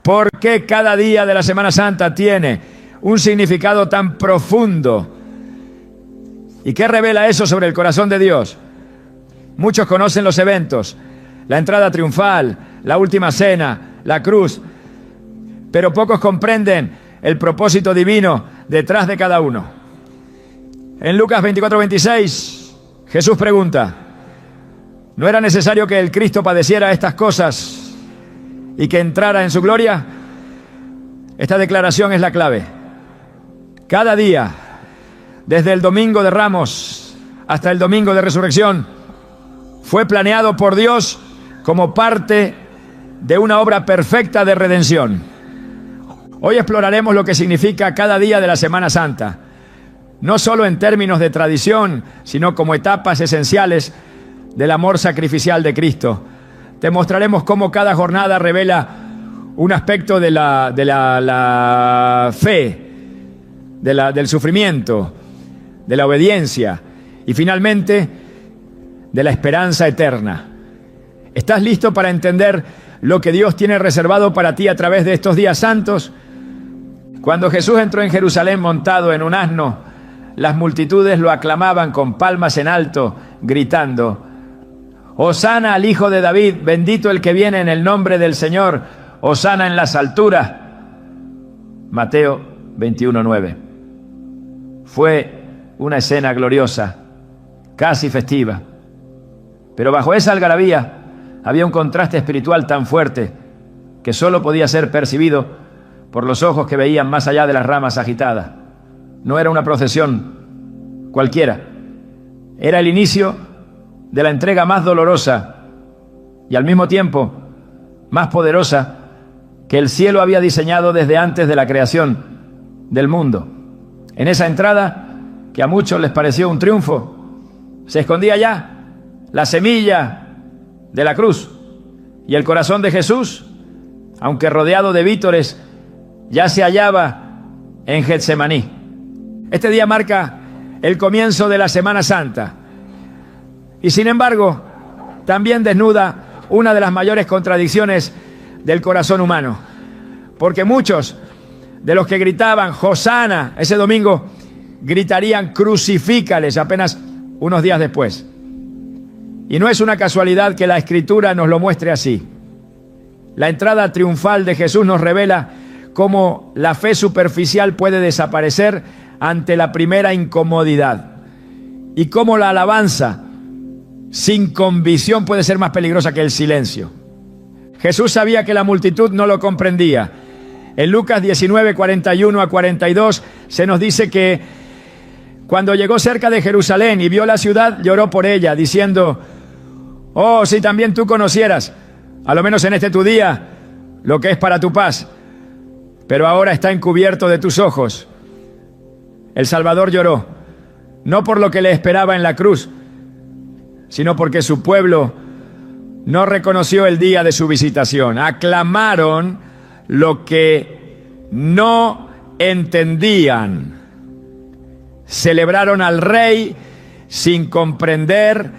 ¿Por qué cada día de la Semana Santa tiene un significado tan profundo? ¿Y qué revela eso sobre el corazón de Dios? Muchos conocen los eventos, la entrada triunfal, la última cena, la cruz, pero pocos comprenden el propósito divino detrás de cada uno. En Lucas 24:26, Jesús pregunta: ¿no era necesario que el Cristo padeciera estas cosas y que entrara en su gloria? Esta declaración es la clave. Cada día, desde el Domingo de Ramos hasta el Domingo de Resurrección, fue planeado por Dios como parte de una obra perfecta de redención. Hoy exploraremos lo que significa cada día de la Semana Santa, no solo en términos de tradición, sino como etapas esenciales del amor sacrificial de Cristo. Te mostraremos cómo cada jornada revela un aspecto de la fe, del sufrimiento, de la obediencia y finalmente de la esperanza eterna. ¿Estás listo para entender lo que Dios tiene reservado para ti a través de estos días santos? Cuando Jesús entró en Jerusalén montado en un asno, las multitudes lo aclamaban con palmas en alto, gritando: Hosana al Hijo de David, bendito el que viene en el nombre del Señor, Hosana en las alturas. Mateo 21:9. Fue una escena gloriosa, casi festiva. Pero bajo esa algarabía había un contraste espiritual tan fuerte que solo podía ser percibido por los ojos que veían más allá de las ramas agitadas. No era una procesión cualquiera. Era el inicio de la entrega más dolorosa y al mismo tiempo más poderosa que el cielo había diseñado desde antes de la creación del mundo. En esa entrada, que a muchos les pareció un triunfo, se escondía ya la semilla de la cruz, y el corazón de Jesús, aunque rodeado de vítores, ya se hallaba en Getsemaní. Este día marca el comienzo de la Semana Santa y sin embargo también desnuda una de las mayores contradicciones del corazón humano, porque muchos de los que gritaban Hosana ese domingo gritarían crucifícales apenas unos días después. Y no es una casualidad que la Escritura nos lo muestre así. La entrada triunfal de Jesús nos revela cómo la fe superficial puede desaparecer ante la primera incomodidad y cómo la alabanza sin convicción puede ser más peligrosa que el silencio. Jesús sabía que la multitud no lo comprendía. En Lucas 19:41-42 se nos dice que cuando llegó cerca de Jerusalén y vio la ciudad, lloró por ella, diciendo: oh, si también tú conocieras, a lo menos en este tu día, lo que es para tu paz, pero ahora está encubierto de tus ojos. El Salvador lloró, no por lo que le esperaba en la cruz, sino porque su pueblo no reconoció el día de su visitación. Aclamaron lo que no entendían. Celebraron al Rey sin comprender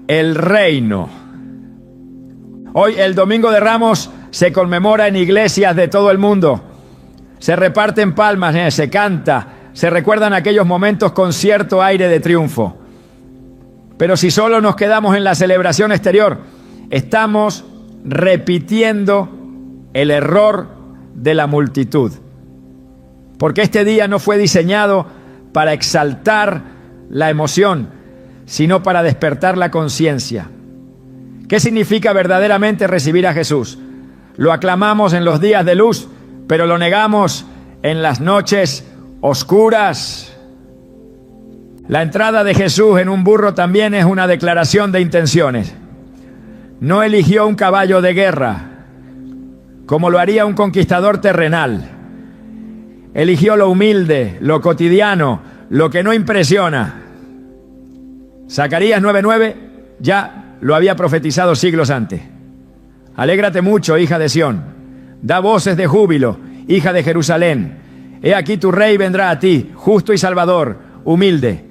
el reino. Hoy, el Domingo de Ramos, se conmemora en iglesias de todo el mundo. Se reparten palmas, se canta, se recuerdan aquellos momentos con cierto aire de triunfo. Pero si solo nos quedamos en la celebración exterior, estamos repitiendo el error de la multitud. Porque este día no fue diseñado para exaltar la emoción, sino para despertar la conciencia. ¿Qué significa verdaderamente recibir a Jesús? Lo aclamamos en los días de luz, pero lo negamos en las noches oscuras. La entrada de Jesús en un burro también es una declaración de intenciones. No eligió un caballo de guerra, como lo haría un conquistador terrenal. Eligió lo humilde, lo cotidiano, lo que no impresiona. Zacarías 9:9 ya lo había profetizado siglos antes. Alégrate mucho, hija de Sión. Da voces de júbilo, hija de Jerusalén. He aquí tu rey vendrá a ti, justo y salvador, humilde,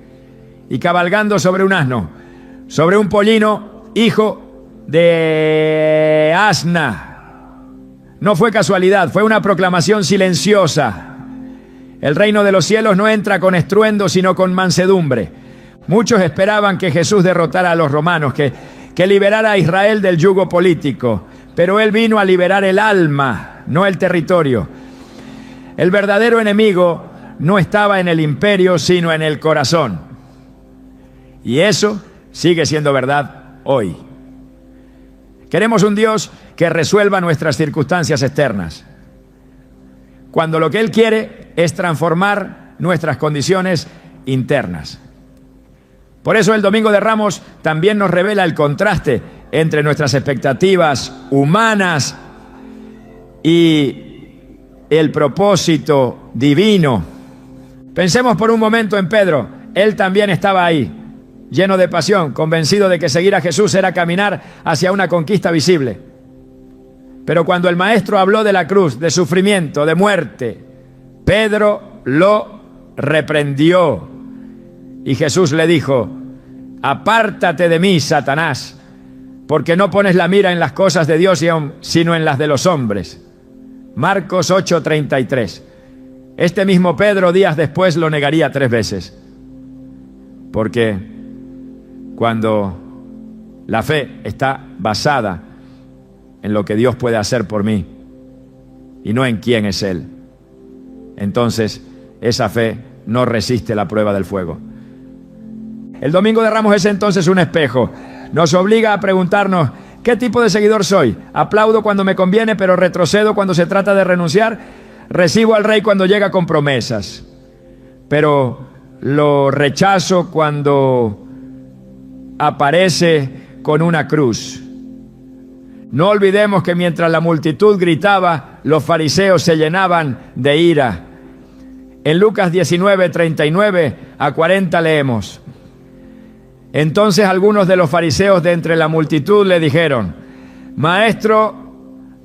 y cabalgando sobre un asno, sobre un pollino, hijo de asna. No fue casualidad, fue una proclamación silenciosa. El reino de los cielos no entra con estruendo, sino con mansedumbre. Muchos esperaban que Jesús derrotara a los romanos, que liberara a Israel del yugo político, pero Él vino a liberar el alma, no el territorio. El verdadero enemigo no estaba en el imperio, sino en el corazón. Y eso sigue siendo verdad hoy. Queremos un Dios que resuelva nuestras circunstancias externas, cuando lo que Él quiere es transformar nuestras condiciones internas. Por eso el Domingo de Ramos también nos revela el contraste entre nuestras expectativas humanas y el propósito divino. Pensemos por un momento en Pedro. Él también estaba ahí, lleno de pasión, convencido de que seguir a Jesús era caminar hacia una conquista visible. Pero cuando el Maestro habló de la cruz, de sufrimiento, de muerte, Pedro lo reprendió. Y Jesús le dijo: apártate de mí, Satanás, porque no pones la mira en las cosas de Dios, sino en las de los hombres. Marcos 8:33. Este mismo Pedro días después lo negaría 3 veces. Porque cuando la fe está basada en lo que Dios puede hacer por mí y no en quién es Él, entonces esa fe no resiste la prueba del fuego. El Domingo de Ramos es entonces un espejo. Nos obliga a preguntarnos: ¿qué tipo de seguidor soy? ¿Aplaudo cuando me conviene, pero retrocedo cuando se trata de renunciar? ¿Recibo al Rey cuando llega con promesas, pero lo rechazo cuando aparece con una cruz? No olvidemos que mientras la multitud gritaba, los fariseos se llenaban de ira. En Lucas 19:39 a 40 leemos: entonces algunos de los fariseos de entre la multitud le dijeron: Maestro,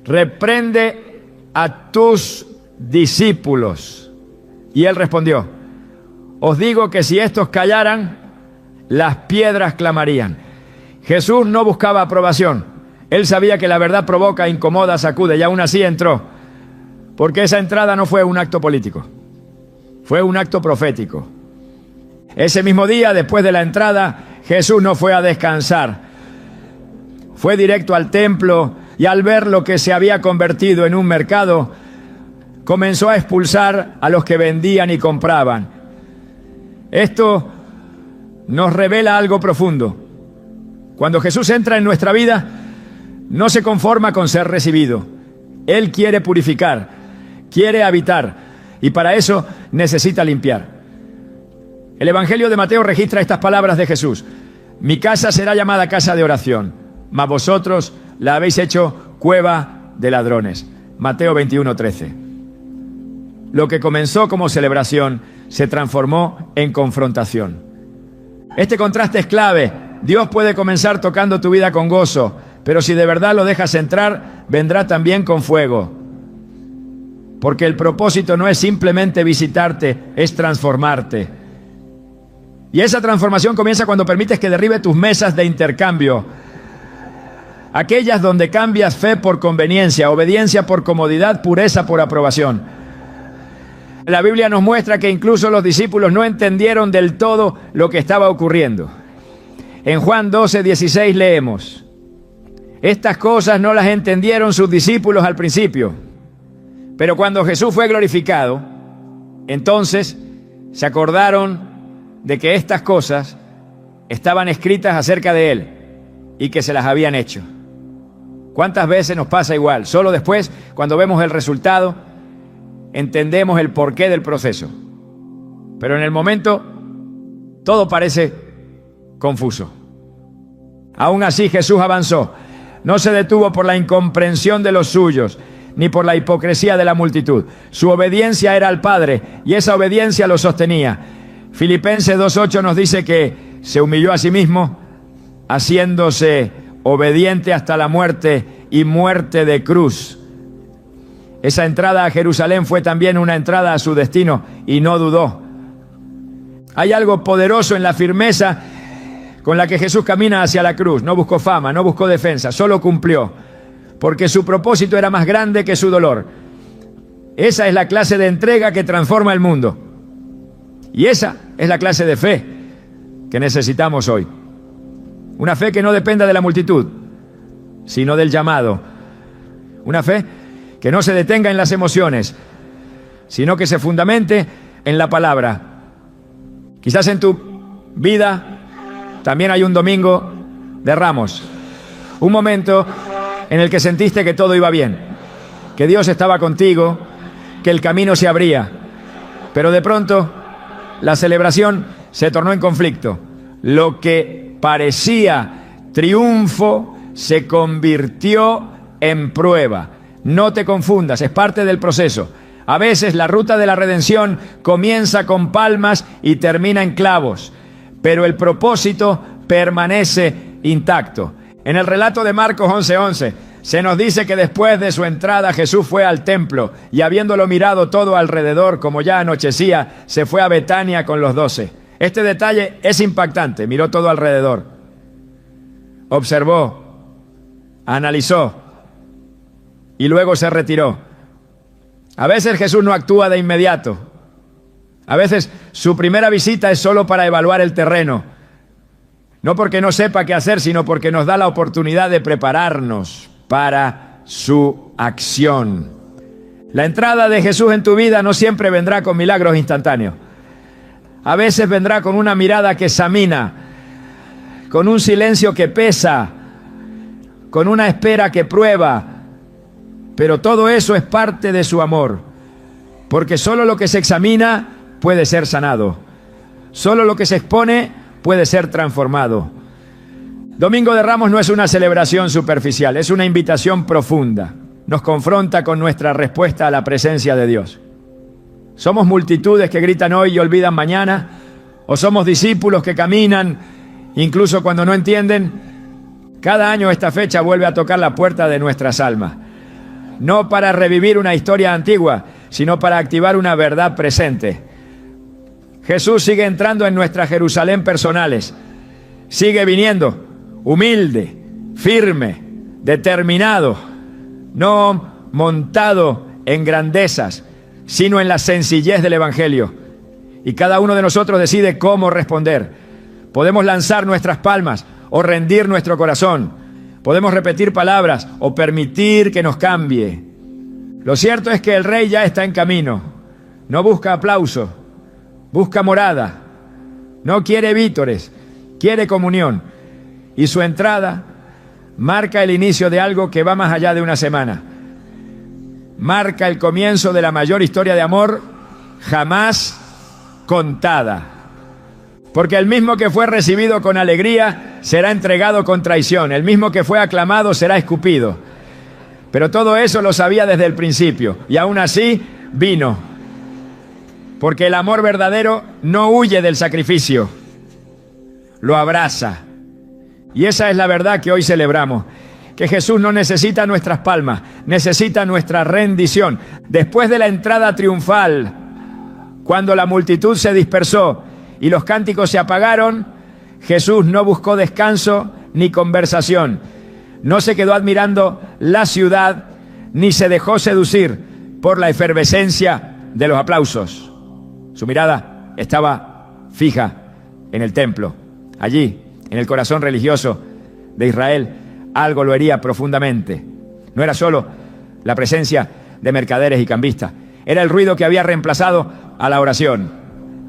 reprende a tus discípulos. Y él respondió: os digo que si estos callaran, las piedras clamarían. Jesús no buscaba aprobación. Él sabía que la verdad provoca, incomoda, sacude, y aún así entró, porque esa entrada no fue un acto político, fue un acto profético. Ese mismo día, después de la entrada, Jesús no fue a descansar. Fue directo al templo y al ver lo que se había convertido en un mercado, comenzó a expulsar a los que vendían y compraban. Esto nos revela algo profundo. Cuando Jesús entra en nuestra vida, no se conforma con ser recibido. Él quiere purificar, quiere habitar, y para eso necesita limpiar. El Evangelio de Mateo registra estas palabras de Jesús: mi casa será llamada casa de oración, mas vosotros la habéis hecho cueva de ladrones. Mateo 21:13. Lo que comenzó como celebración se transformó en confrontación. Este contraste es clave. Dios puede comenzar tocando tu vida con gozo, pero si de verdad lo dejas entrar, vendrá también con fuego. Porque el propósito no es simplemente visitarte, es transformarte. Y esa transformación comienza cuando permites que derribe tus mesas de intercambio. Aquellas donde cambias fe por conveniencia, obediencia por comodidad, pureza por aprobación. La Biblia nos muestra que incluso los discípulos no entendieron del todo lo que estaba ocurriendo. En Juan 12:16 leemos: estas cosas no las entendieron sus discípulos al principio, pero cuando Jesús fue glorificado, entonces se acordaron de que estas cosas estaban escritas acerca de Él y que se las habían hecho. ¿Cuántas veces nos pasa igual? Solo después, cuando vemos el resultado, entendemos el porqué del proceso. Pero en el momento, todo parece confuso. Aún así, Jesús avanzó. No se detuvo por la incomprensión de los suyos, ni por la hipocresía de la multitud. Su obediencia era al Padre, y esa obediencia lo sostenía. Filipenses 2:8 nos dice que se humilló a sí mismo, haciéndose obediente hasta la muerte y muerte de cruz. Esa entrada a Jerusalén fue también una entrada a su destino, y no dudó. Hay algo poderoso en la firmeza con la que Jesús camina hacia la cruz. No buscó fama, no buscó defensa, solo cumplió. porque su propósito era más grande que su dolor. Esa es la clase de entrega que transforma el mundo. Y esa es la clase de fe que necesitamos hoy. Una fe que no dependa de la multitud, sino del llamado. Una fe que no se detenga en las emociones, sino que se fundamente en la palabra. Quizás en tu vida también hay un domingo de Ramos, un momento en el que sentiste que todo iba bien, que Dios estaba contigo, que el camino se abría, pero de pronto la celebración se tornó en conflicto. Lo que parecía triunfo se convirtió en prueba. No te confundas, es parte del proceso. A veces la ruta de la redención comienza con palmas y termina en clavos, pero el propósito permanece intacto. En el relato de Marcos 11:11 se nos dice que después de su entrada Jesús fue al templo y habiéndolo mirado todo alrededor, como ya anochecía, se fue a Betania con los 12. Este detalle es impactante. Miró todo alrededor, observó, analizó y luego se retiró. A veces Jesús no actúa de inmediato. A veces su primera visita es solo para evaluar el terreno. No porque no sepa qué hacer, sino porque nos da la oportunidad de prepararnos para su acción. La entrada de Jesús en tu vida no siempre vendrá con milagros instantáneos. A veces vendrá con una mirada que examina, con un silencio que pesa, con una espera que prueba. Pero todo eso es parte de su amor, porque solo lo que se examina puede ser sanado. Solo lo que se expone puede ser transformado. Domingo de Ramos no es una celebración superficial, es una invitación profunda. Nos confronta con nuestra respuesta a la presencia de Dios. ¿Somos multitudes que gritan hoy y olvidan mañana? ¿O somos discípulos que caminan incluso cuando no entienden? Cada año esta fecha vuelve a tocar la puerta de nuestras almas. No para revivir una historia antigua, sino para activar una verdad presente. Jesús sigue entrando en nuestra Jerusalén personales. Sigue viniendo, humilde, firme, determinado, no montado en grandezas, sino en la sencillez del Evangelio. Y cada uno de nosotros decide cómo responder. Podemos lanzar nuestras palmas o rendir nuestro corazón. Podemos repetir palabras o permitir que nos cambie. Lo cierto es que el Rey ya está en camino. No busca aplauso, busca morada. No quiere vítores, quiere comunión. Y su entrada marca el inicio de algo que va más allá de una semana. Marca el comienzo de la mayor historia de amor jamás contada. Porque el mismo que fue recibido con alegría será entregado con traición. El mismo que fue aclamado será escupido. Pero todo eso lo sabía desde el principio. Y aún así vino. Porque el amor verdadero no huye del sacrificio. Lo abraza. Y esa es la verdad que hoy celebramos. Que Jesús no necesita nuestras palmas, necesita nuestra rendición. Después de la entrada triunfal, cuando la multitud se dispersó y los cánticos se apagaron, Jesús no buscó descanso ni conversación. No se quedó admirando la ciudad, ni se dejó seducir por la efervescencia de los aplausos. Su mirada estaba fija en el templo. Allí, en el corazón religioso de Israel, algo lo hería profundamente. No era solo la presencia de mercaderes y cambistas, era el ruido que había reemplazado a la oración.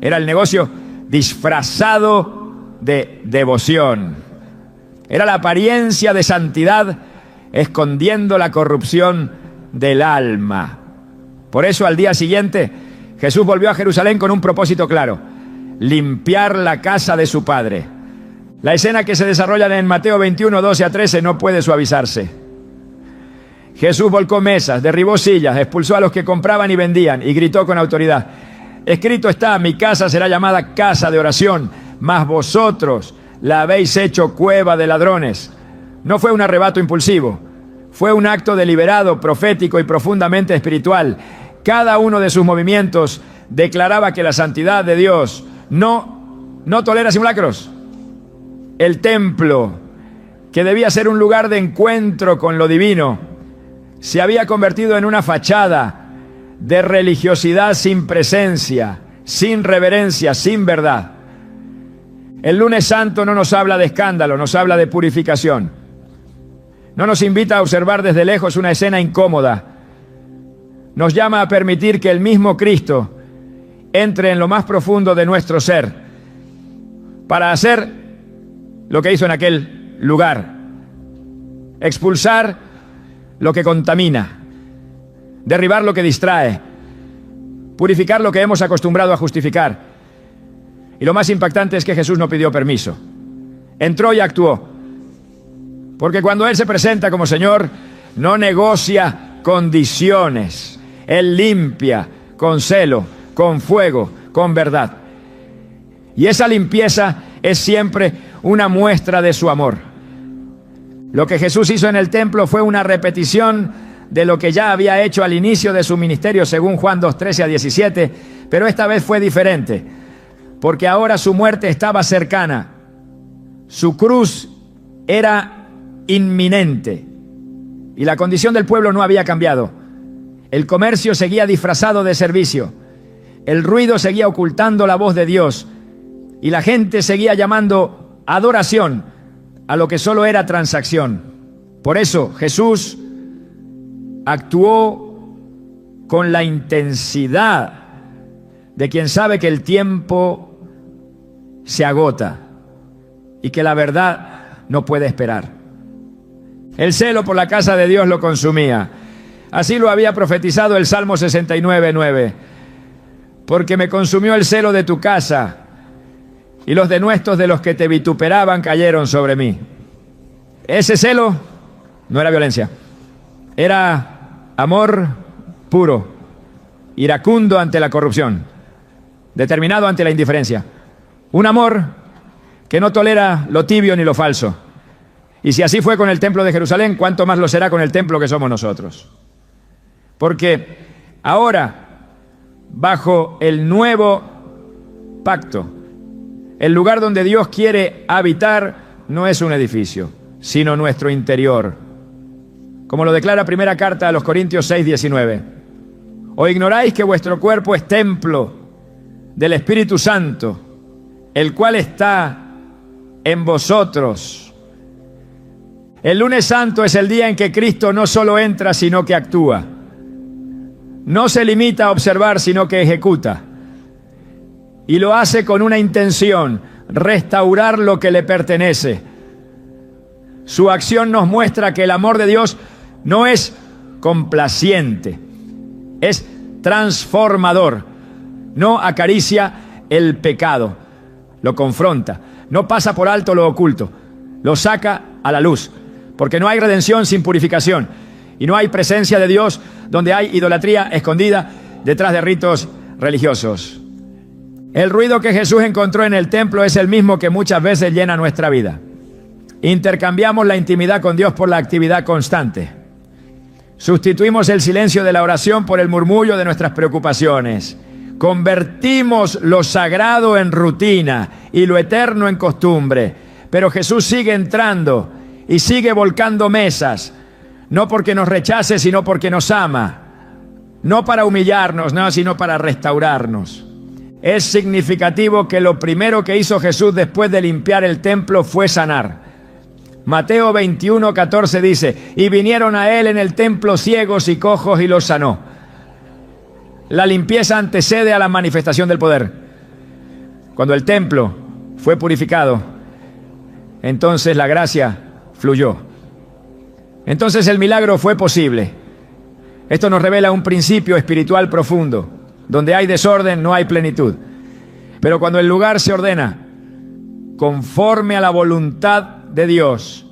Era el negocio disfrazado de devoción. Era la apariencia de santidad escondiendo la corrupción del alma. Por eso al día siguiente Jesús volvió a Jerusalén con un propósito claro: limpiar la casa de su Padre. La escena que se desarrolla en Mateo 21, 12 a 13 no puede suavizarse. Jesús volcó mesas, derribó sillas, expulsó a los que compraban y vendían y gritó con autoridad: escrito está, mi casa será llamada casa de oración, mas vosotros la habéis hecho cueva de ladrones. No fue un arrebato impulsivo, fue un acto deliberado, profético y profundamente espiritual. Cada uno de sus movimientos declaraba que la santidad de Dios no tolera simulacros. El templo, que debía ser un lugar de encuentro con lo divino, se había convertido en una fachada de religiosidad sin presencia, sin reverencia, sin verdad. El lunes santo no nos habla de escándalo, nos habla de purificación. No nos invita a observar desde lejos una escena incómoda. Nos llama a permitir que el mismo Cristo entre en lo más profundo de nuestro ser para hacer lo que hizo en aquel lugar: expulsar lo que contamina, derribar lo que distrae, purificar lo que hemos acostumbrado a justificar. Y lo más impactante es que Jesús no pidió permiso. Entró y actuó. Porque cuando Él se presenta como Señor, no negocia condiciones. Él limpia con celo, con fuego, con verdad. Y esa limpieza es siempre una muestra de su amor. Lo que Jesús hizo en el templo fue una repetición de lo que ya había hecho al inicio de su ministerio, según Juan 2:13-17, pero esta vez fue diferente, porque ahora su muerte estaba cercana. Su cruz era inminente y la condición del pueblo no había cambiado. El comercio seguía disfrazado de servicio, el ruido seguía ocultando la voz de Dios y la gente seguía llamando adoración a lo que solo era transacción. Por eso Jesús actuó con la intensidad de quien sabe que el tiempo se agota y que la verdad no puede esperar. El celo por la casa de Dios lo consumía. Así lo había profetizado el Salmo 69:9. Porque me consumió el celo de tu casa, y los denuestos de los que te vituperaban cayeron sobre mí. Ese celo no era violencia, era amor puro, iracundo ante la corrupción, determinado ante la indiferencia. Un amor que no tolera lo tibio ni lo falso. Y si así fue con el templo de Jerusalén, ¿cuánto más lo será con el templo que somos nosotros? Porque ahora, bajo el nuevo pacto, el lugar donde Dios quiere habitar no es un edificio, sino nuestro interior. Como lo declara primera carta a los Corintios 6:19. ¿O ignoráis que vuestro cuerpo es templo del Espíritu Santo, el cual está en vosotros? El lunes santo es el día en que Cristo no solo entra, sino que actúa. No se limita a observar, sino que ejecuta. Y lo hace con una intención: restaurar lo que le pertenece. Su acción nos muestra que el amor de Dios no es complaciente, es transformador. No acaricia el pecado, lo confronta, no pasa por alto lo oculto, lo saca a la luz, porque no hay redención sin purificación, y no hay presencia de Dios donde hay idolatría escondida detrás de ritos religiosos. El ruido que Jesús encontró en el templo es el mismo que muchas veces llena nuestra vida. Intercambiamos la intimidad con Dios por la actividad constante. Sustituimos el silencio de la oración por el murmullo de nuestras preocupaciones. Convertimos lo sagrado en rutina y lo eterno en costumbre. Pero Jesús sigue entrando y sigue volcando mesas, no porque nos rechace, sino porque nos ama. No para humillarnos, no, sino para restaurarnos. Es significativo que lo primero que hizo Jesús después de limpiar el templo fue sanar. Mateo 21:14 dice: y vinieron a él en el templo ciegos y cojos y los sanó. La limpieza antecede a la manifestación del poder. Cuando el templo fue purificado, entonces la gracia fluyó. Entonces el milagro fue posible. Esto nos revela un principio espiritual profundo. Donde hay desorden no hay plenitud. Pero cuando el lugar se ordena conforme a la voluntad de Dios,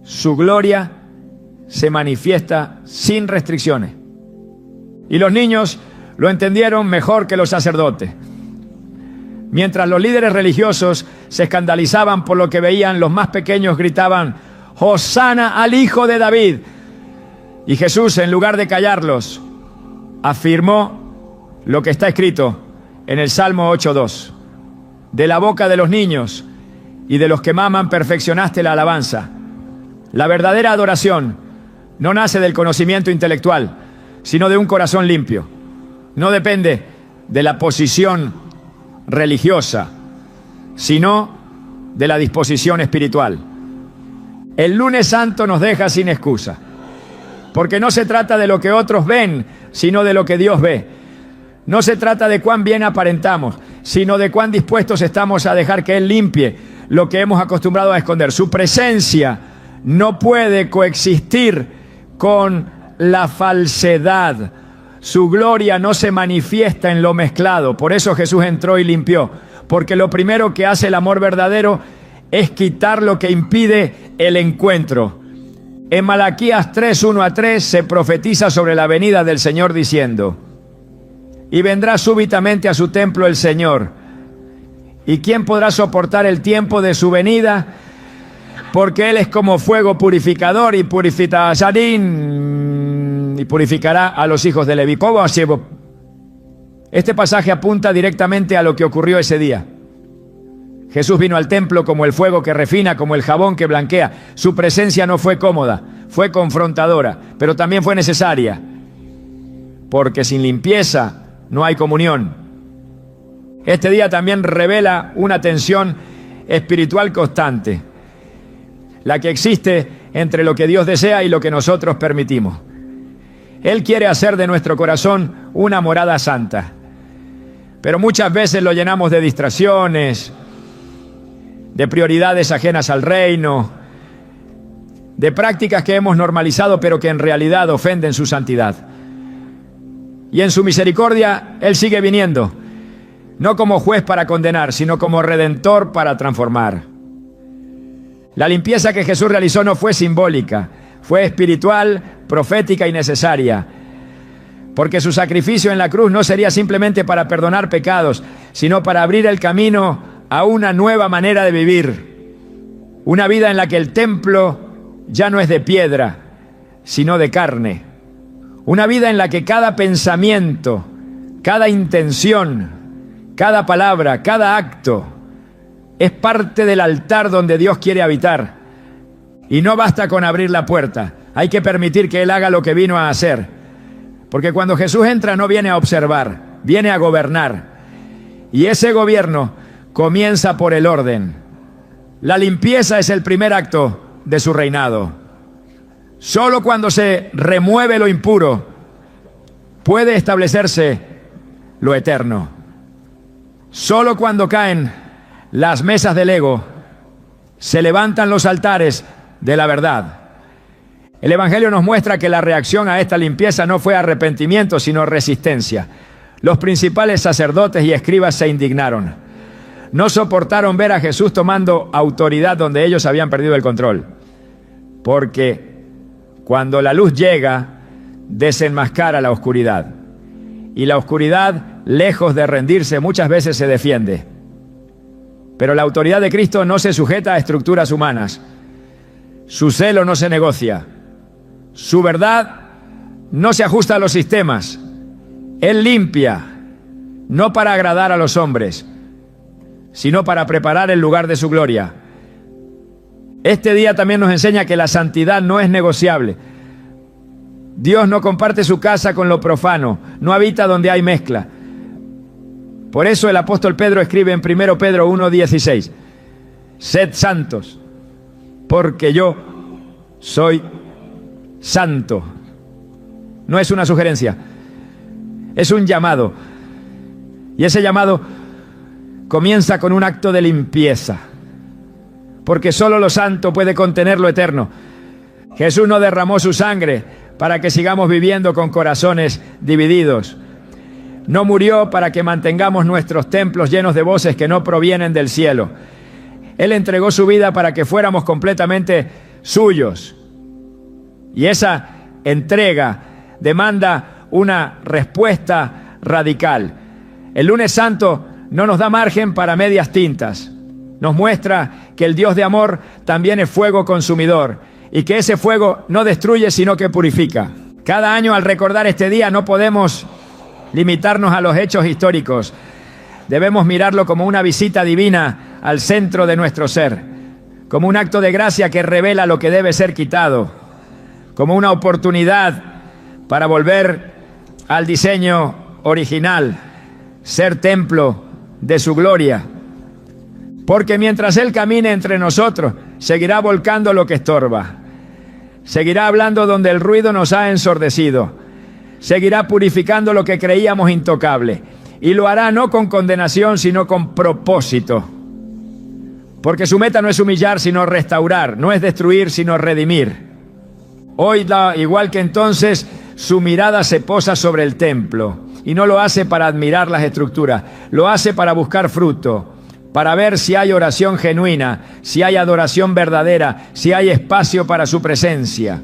su gloria se manifiesta sin restricciones. Y los niños lo entendieron mejor que los sacerdotes. Mientras los líderes religiosos se escandalizaban por lo que veían, los más pequeños gritaban: ¡Hosana al Hijo de David! Y Jesús, en lugar de callarlos, afirmó lo que está escrito en el Salmo 8:2. De la boca de los niños y de los que maman perfeccionaste la alabanza. La verdadera adoración no nace del conocimiento intelectual, sino de un corazón limpio. No depende de la posición religiosa, sino de la disposición espiritual. El lunes santo nos deja sin excusa, porque no se trata de lo que otros ven, sino de lo que Dios ve. No se trata de cuán bien aparentamos, sino de cuán dispuestos estamos a dejar que Él limpie lo que hemos acostumbrado a esconder. Su presencia no puede coexistir con la falsedad. Su gloria no se manifiesta en lo mezclado. Por eso Jesús entró y limpió, porque lo primero que hace el amor verdadero es quitar lo que impide el encuentro. En Malaquías 3, 1-3 se profetiza sobre la venida del Señor diciendo: y vendrá súbitamente a su templo el Señor. ¿Y quién podrá soportar el tiempo de su venida? Porque Él es como fuego purificador y purificará a los hijos de Leví. Este pasaje apunta directamente a lo que ocurrió ese día. Jesús vino al templo como el fuego que refina, como el jabón que blanquea. Su presencia no fue cómoda, fue confrontadora, pero también fue necesaria, porque sin limpieza no hay comunión. Este día también revela una tensión espiritual constante, la que existe entre lo que Dios desea y lo que nosotros permitimos. Él quiere hacer de nuestro corazón una morada santa, pero muchas veces lo llenamos de distracciones, de prioridades ajenas al reino, de prácticas que hemos normalizado pero que en realidad ofenden su santidad. Y en su misericordia Él sigue viniendo, no como juez para condenar, sino como redentor para transformar. La limpieza que Jesús realizó no fue simbólica, fue espiritual, profética y necesaria, porque su sacrificio en la cruz no sería simplemente para perdonar pecados, sino para abrir el camino a una nueva manera de vivir, una vida en la que el templo ya no es de piedra, sino de carne, una vida en la que cada pensamiento, cada intención, cada palabra, cada acto es parte del altar donde Dios quiere habitar. Y no basta con abrir la puerta, hay que permitir que Él haga lo que vino a hacer, porque cuando Jesús entra no viene a observar, viene a gobernar, y ese gobierno comienza por el orden. La limpieza es el primer acto de su reinado. Solo cuando se remueve lo impuro puede establecerse lo eterno. Solo cuando caen las mesas del ego se levantan los altares de la verdad. El Evangelio nos muestra que la reacción a esta limpieza no fue arrepentimiento, sino resistencia. Los principales sacerdotes y escribas se indignaron. No soportaron ver a Jesús tomando autoridad donde ellos habían perdido el control. Porque cuando la luz llega, desenmascara la oscuridad. Y la oscuridad, lejos de rendirse, muchas veces se defiende. Pero la autoridad de Cristo no se sujeta a estructuras humanas. Su celo no se negocia. Su verdad no se ajusta a los sistemas. Él limpia, no para agradar a los hombres, sino para preparar el lugar de su gloria. Este día también nos enseña que la santidad no es negociable. Dios no comparte su casa con lo profano, no habita donde hay mezcla. Por eso el apóstol Pedro escribe en 1 Pedro 1:16: sed santos, porque yo soy santo. No es una sugerencia, es un llamado. Y ese llamado comienza con un acto de limpieza, porque solo lo santo puede contener lo eterno. Jesús no derramó su sangre para que sigamos viviendo con corazones divididos. No murió para que mantengamos nuestros templos llenos de voces que no provienen del cielo. Él entregó su vida para que fuéramos completamente suyos. Y esa entrega demanda una respuesta radical. El lunes santo no nos da margen para medias tintas. Nos muestra que el Dios de amor también es fuego consumidor y que ese fuego no destruye sino que purifica. Cada año al recordar este día no podemos limitarnos a los hechos históricos. Debemos mirarlo como una visita divina al centro de nuestro ser, como un acto de gracia que revela lo que debe ser quitado, como una oportunidad para volver al diseño original, ser templo de su gloria. Porque mientras Él camine entre nosotros, seguirá volcando lo que estorba, seguirá hablando donde el ruido nos ha ensordecido, seguirá purificando lo que creíamos intocable, y lo hará no con condenación, sino con propósito. Porque su meta no es humillar, sino restaurar, no es destruir, sino redimir. Hoy, igual que entonces, su mirada se posa sobre el templo, y no lo hace para admirar las estructuras, lo hace para buscar fruto, para ver si hay oración genuina, si hay adoración verdadera, si hay espacio para su presencia.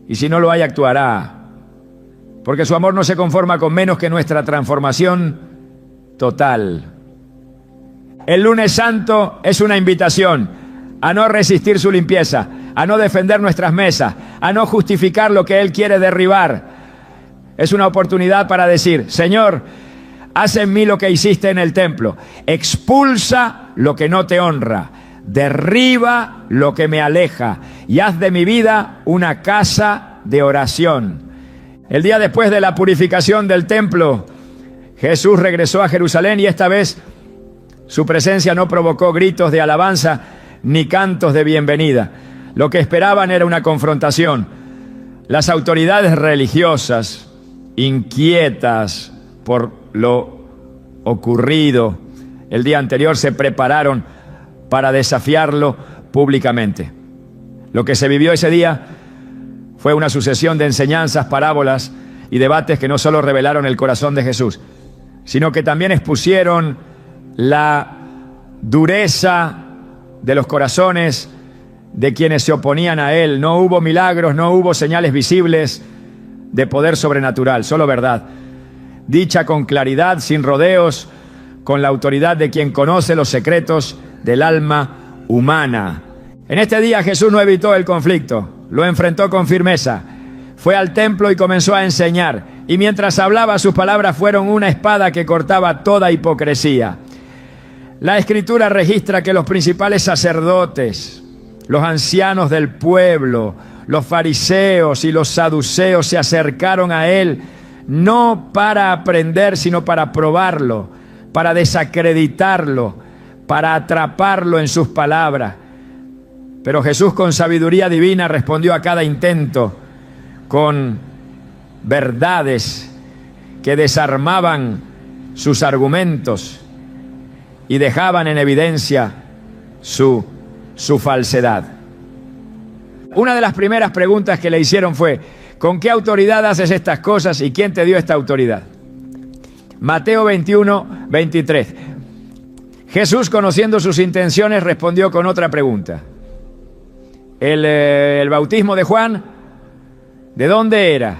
Y si no lo hay, actuará. Porque su amor no se conforma con menos que nuestra transformación total. El lunes santo es una invitación a no resistir su limpieza, a no defender nuestras mesas, a no justificar lo que Él quiere derribar. Es una oportunidad para decir: Señor, haz en mí lo que hiciste en el templo. Expulsa lo que no te honra. Derriba lo que me aleja. Y haz de mi vida una casa de oración. El día después de la purificación del templo, Jesús regresó a Jerusalén, y esta vez su presencia no provocó gritos de alabanza ni cantos de bienvenida. Lo que esperaban era una confrontación. Las autoridades religiosas, inquietas por lo ocurrido el día anterior, se prepararon para desafiarlo públicamente. Lo que se vivió ese día fue una sucesión de enseñanzas, parábolas y debates que no solo revelaron el corazón de Jesús, sino que también expusieron la dureza de los corazones de quienes se oponían a Él. No hubo milagros, no hubo señales visibles de poder sobrenatural, solo verdad, dicha con claridad, sin rodeos, con la autoridad de quien conoce los secretos del alma humana. En este día Jesús no evitó el conflicto, lo enfrentó con firmeza. Fue al templo y comenzó a enseñar, y mientras hablaba, sus palabras fueron una espada que cortaba toda hipocresía. La Escritura registra que los principales sacerdotes, los ancianos del pueblo, los fariseos y los saduceos se acercaron a Él, no para aprender, sino para probarlo, para desacreditarlo, para atraparlo en sus palabras. Pero Jesús, con sabiduría divina, respondió a cada intento con verdades que desarmaban sus argumentos y dejaban en evidencia su falsedad. Una de las primeras preguntas que le hicieron fue: ¿con qué autoridad haces estas cosas y quién te dio esta autoridad? Mateo 21, 23. Jesús, conociendo sus intenciones, respondió con otra pregunta. El bautismo de Juan, ¿de dónde era?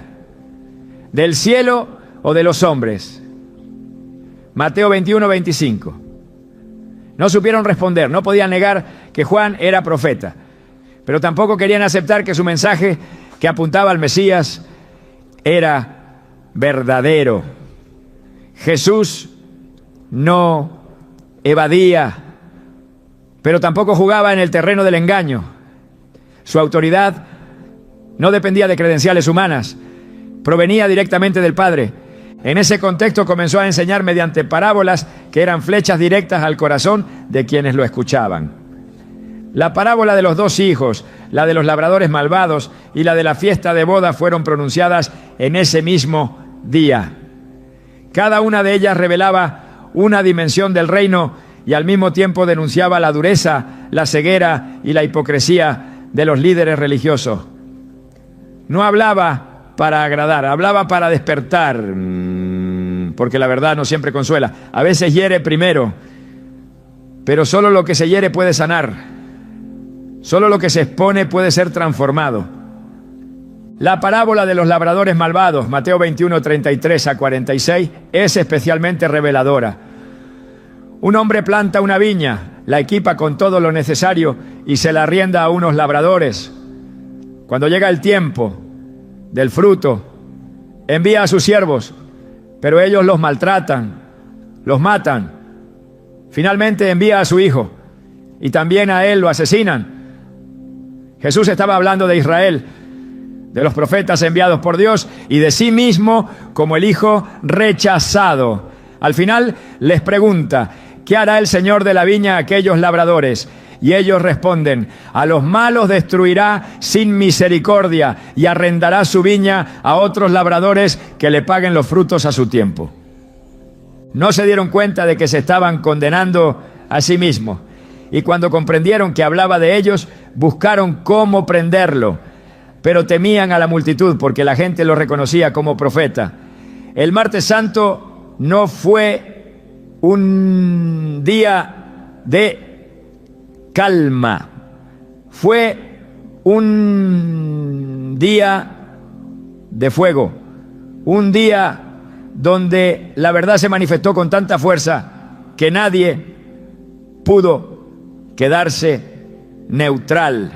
¿Del cielo o de los hombres? Mateo 21, 25. No supieron responder, no podían negar que Juan era profeta, pero tampoco querían aceptar que su mensaje, que apuntaba al Mesías, era verdadero. Jesús no evadía, pero tampoco jugaba en el terreno del engaño. Su autoridad no dependía de credenciales humanas, provenía directamente del Padre. En ese contexto comenzó a enseñar mediante parábolas que eran flechas directas al corazón de quienes lo escuchaban. La parábola de los 2 hijos, la de los labradores malvados y la de la fiesta de boda fueron pronunciadas en ese mismo día. Cada una de ellas revelaba una dimensión del reino y al mismo tiempo denunciaba la dureza, la ceguera y la hipocresía de los líderes religiosos. No hablaba para agradar, hablaba para despertar, porque la verdad no siempre consuela. A veces hiere primero, pero solo lo que se hiere puede sanar. Solo lo que se expone puede ser transformado. La parábola de los labradores malvados, Mateo 21, 33 a 46, es especialmente reveladora. Un hombre planta una viña, la equipa con todo lo necesario y se la arrienda a unos labradores. Cuando llega el tiempo del fruto, envía a sus siervos, pero ellos los maltratan, los matan. Finalmente envía a su hijo y también a él lo asesinan. Jesús estaba hablando de Israel, de los profetas enviados por Dios y de sí mismo como el hijo rechazado. Al final les pregunta: ¿qué hará el Señor de la viña a aquellos labradores? Y ellos responden: a los malos destruirá sin misericordia y arrendará su viña a otros labradores que le paguen los frutos a su tiempo. No se dieron cuenta de que se estaban condenando a sí mismos, y cuando comprendieron que hablaba de ellos, buscaron cómo prenderlo, pero temían a la multitud porque la gente lo reconocía como profeta. El martes santo no fue un día de calma, fue un día de fuego, un día donde la verdad se manifestó con tanta fuerza que nadie pudo quedarse neutral.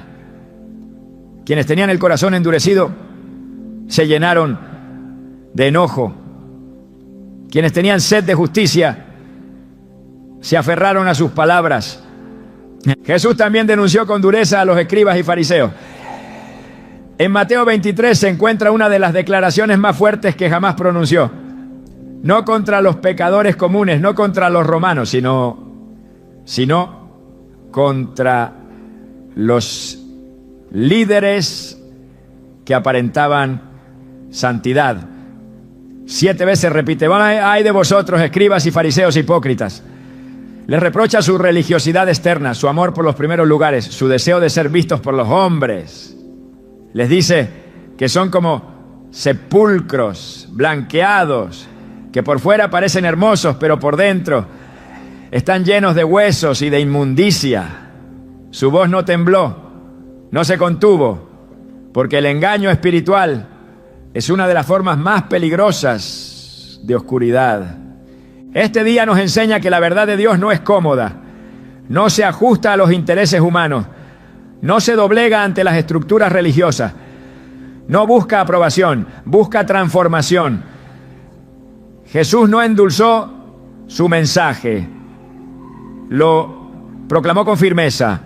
Quienes tenían el corazón endurecido se llenaron de enojo. Quienes tenían sed de justicia se aferraron a sus palabras. Jesús también denunció con dureza a los escribas y fariseos. En Mateo 23 se encuentra una de las declaraciones más fuertes que jamás pronunció. No contra los pecadores comunes, no contra los romanos, sino contra los líderes que aparentaban santidad. 7 veces repite: ay de vosotros, escribas y fariseos hipócritas. Les reprocha su religiosidad externa, su amor por los primeros lugares, su deseo de ser vistos por los hombres. Les dice que son como sepulcros blanqueados, que por fuera parecen hermosos, pero por dentro están llenos de huesos y de inmundicia. Su voz no tembló, no se contuvo, porque el engaño espiritual es una de las formas más peligrosas de oscuridad. Este día nos enseña que la verdad de Dios no es cómoda, no se ajusta a los intereses humanos, no se doblega ante las estructuras religiosas, no busca aprobación, busca transformación. Jesús no endulzó su mensaje, lo proclamó con firmeza,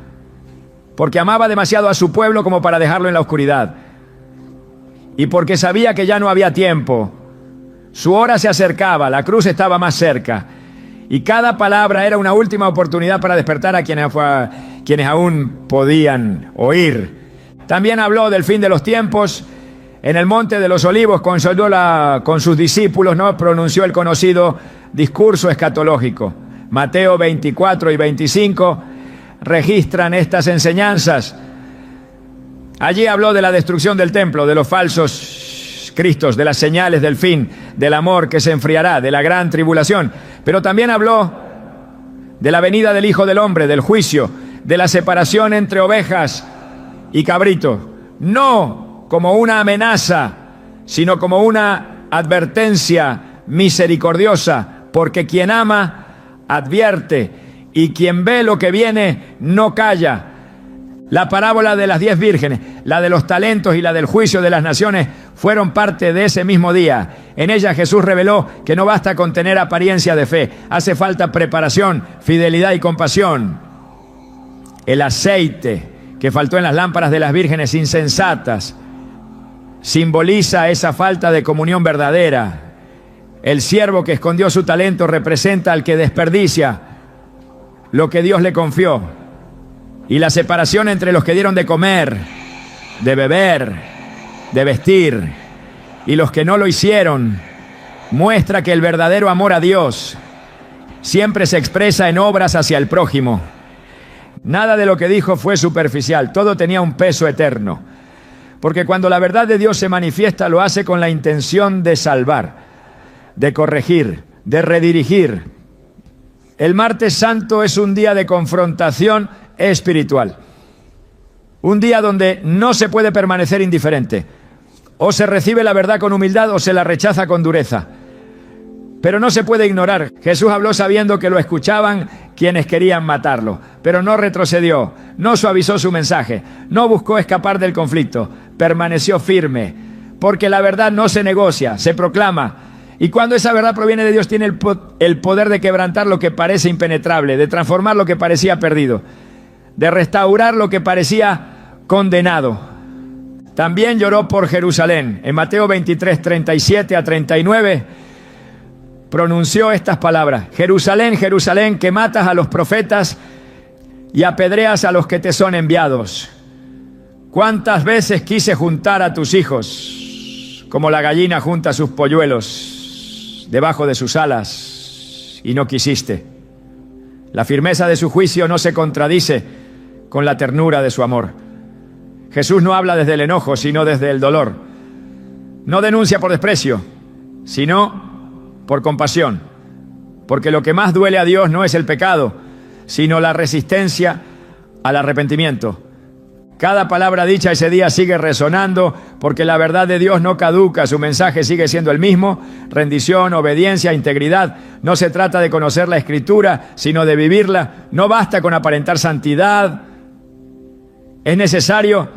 porque amaba demasiado a su pueblo como para dejarlo en la oscuridad, y porque sabía que ya no había tiempo. Su hora se acercaba, la cruz estaba más cerca, y cada palabra era una última oportunidad para despertar a quienes aún podían oír. También habló del fin de los tiempos. En el Monte de los Olivos consoló con sus discípulos, ¿no? Pronunció el conocido discurso escatológico. Mateo 24 y 25 registran estas enseñanzas. Allí habló de la destrucción del templo, de los falsos cristos, de las señales del fin, del amor que se enfriará, de la gran tribulación. Pero también habló de la venida del Hijo del Hombre, del juicio, de la separación entre ovejas y cabritos. No como una amenaza, sino como una advertencia misericordiosa, porque quien ama, advierte, y quien ve lo que viene, no calla. La parábola de las 10 vírgenes, la de los talentos y la del juicio de las naciones fueron parte de ese mismo día. En ella Jesús reveló que no basta con tener apariencia de fe, hace falta preparación, fidelidad y compasión. El aceite que faltó en las lámparas de las vírgenes insensatas simboliza esa falta de comunión verdadera. El siervo que escondió su talento representa al que desperdicia lo que Dios le confió. Y la separación entre los que dieron de comer, de beber, de vestir, y los que no lo hicieron, muestra que el verdadero amor a Dios siempre se expresa en obras hacia el prójimo. Nada de lo que dijo fue superficial, todo tenía un peso eterno. Porque cuando la verdad de Dios se manifiesta, lo hace con la intención de salvar, de corregir, de redirigir. El martes santo es un día de confrontación espiritual. Un día donde no se puede permanecer indiferente. O se recibe la verdad con humildad o se la rechaza con dureza. Pero no se puede ignorar. Jesús habló sabiendo que lo escuchaban quienes querían matarlo, pero no retrocedió, no suavizó su mensaje, no buscó escapar del conflicto, permaneció firme, porque la verdad no se negocia, se proclama. Y cuando esa verdad proviene de Dios, tiene el poder de quebrantar lo que parece impenetrable, de transformar lo que parecía perdido, de restaurar lo que parecía condenado. También lloró por Jerusalén. En Mateo 23, 37 a 39, pronunció estas palabras: Jerusalén, Jerusalén, que matas a los profetas y apedreas a los que te son enviados. ¿Cuántas veces quise juntar a tus hijos, como la gallina junta sus polluelos debajo de sus alas, y no quisiste? La firmeza de su juicio no se contradice con la ternura de su amor. Jesús no habla desde el enojo, sino desde el dolor. No denuncia por desprecio, sino por compasión. Porque lo que más duele a Dios no es el pecado, sino la resistencia al arrepentimiento. Cada palabra dicha ese día sigue resonando, porque la verdad de Dios no caduca, su mensaje sigue siendo el mismo: rendición, obediencia, integridad. No se trata de conocer la Escritura, sino de vivirla. No basta con aparentar santidad, es necesario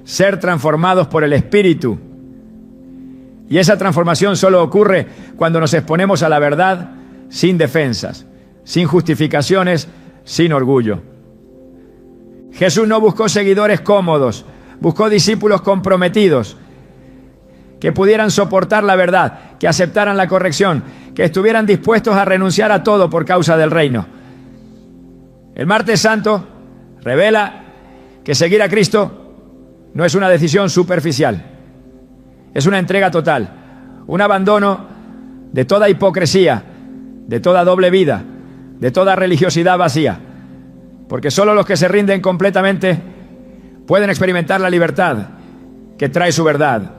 ser transformados por el Espíritu. Y esa transformación solo ocurre cuando nos exponemos a la verdad sin defensas, sin justificaciones, sin orgullo. Jesús no buscó seguidores cómodos, buscó discípulos comprometidos, que pudieran soportar la verdad, que aceptaran la corrección, que estuvieran dispuestos a renunciar a todo por causa del reino. El Martes Santo revela que seguir a Cristo no es una decisión superficial, es una entrega total, un abandono de toda hipocresía, de toda doble vida, de toda religiosidad vacía. Porque solo los que se rinden completamente pueden experimentar la libertad que trae su verdad.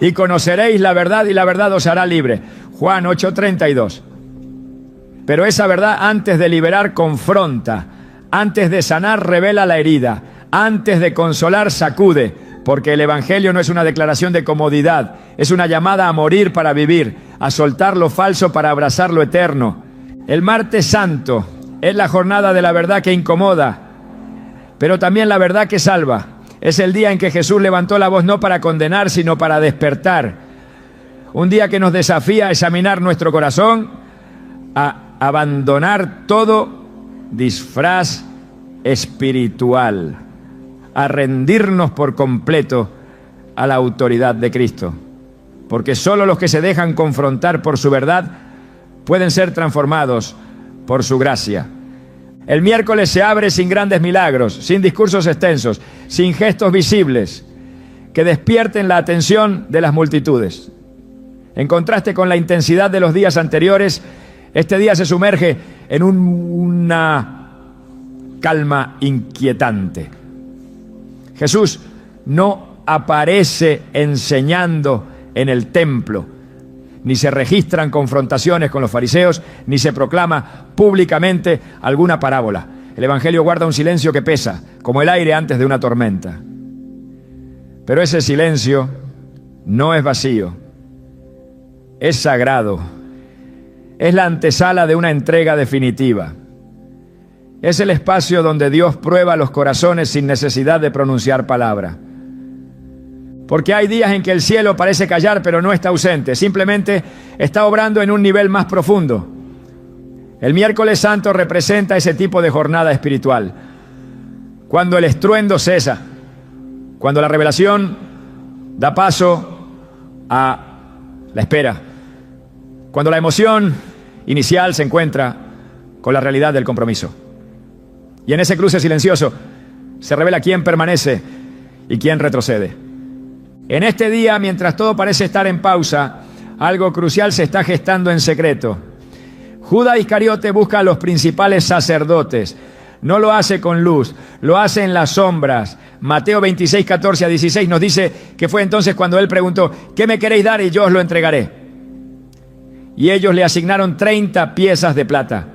Y conoceréis la verdad, y la verdad os hará libre. Juan 8:32. Pero esa verdad, antes de liberar, confronta. Antes de sanar, revela la herida. Antes de consolar, sacude. Porque el Evangelio no es una declaración de comodidad, es una llamada a morir para vivir, a soltar lo falso para abrazar lo eterno. El Martes Santo es la jornada de la verdad que incomoda, pero también la verdad que salva. Es el día en que Jesús levantó la voz no para condenar, sino para despertar. Un día que nos desafía a examinar nuestro corazón, a abandonar todo disfraz espiritual, a rendirnos por completo a la autoridad de Cristo. Porque solo los que se dejan confrontar por su verdad pueden ser transformados por su gracia. El miércoles se abre sin grandes milagros, sin discursos extensos, sin gestos visibles que despierten la atención de las multitudes. En contraste con la intensidad de los días anteriores, este día se sumerge en una calma inquietante. Jesús no aparece enseñando en el templo, ni se registran confrontaciones con los fariseos, ni se proclama públicamente alguna parábola. El Evangelio guarda un silencio que pesa, como el aire antes de una tormenta. Pero ese silencio no es vacío, es sagrado, es la antesala de una entrega definitiva. Es el espacio donde Dios prueba los corazones sin necesidad de pronunciar palabra. Porque hay días en que el cielo parece callar, pero no está ausente, simplemente está obrando en un nivel más profundo. El miércoles santo representa ese tipo de jornada espiritual, cuando el estruendo cesa, cuando la revelación da paso a la espera, cuando la emoción inicial se encuentra con la realidad del compromiso. Y en ese cruce silencioso se revela quién permanece y quién retrocede. En este día, mientras todo parece estar en pausa, algo crucial se está gestando en secreto. Judas Iscariote busca a los principales sacerdotes. No lo hace con luz, lo hace en las sombras. Mateo 26, 14 a 16 nos dice que fue entonces cuando él preguntó: ¿qué me queréis dar y yo os lo entregaré? Y ellos le asignaron 30 piezas de plata.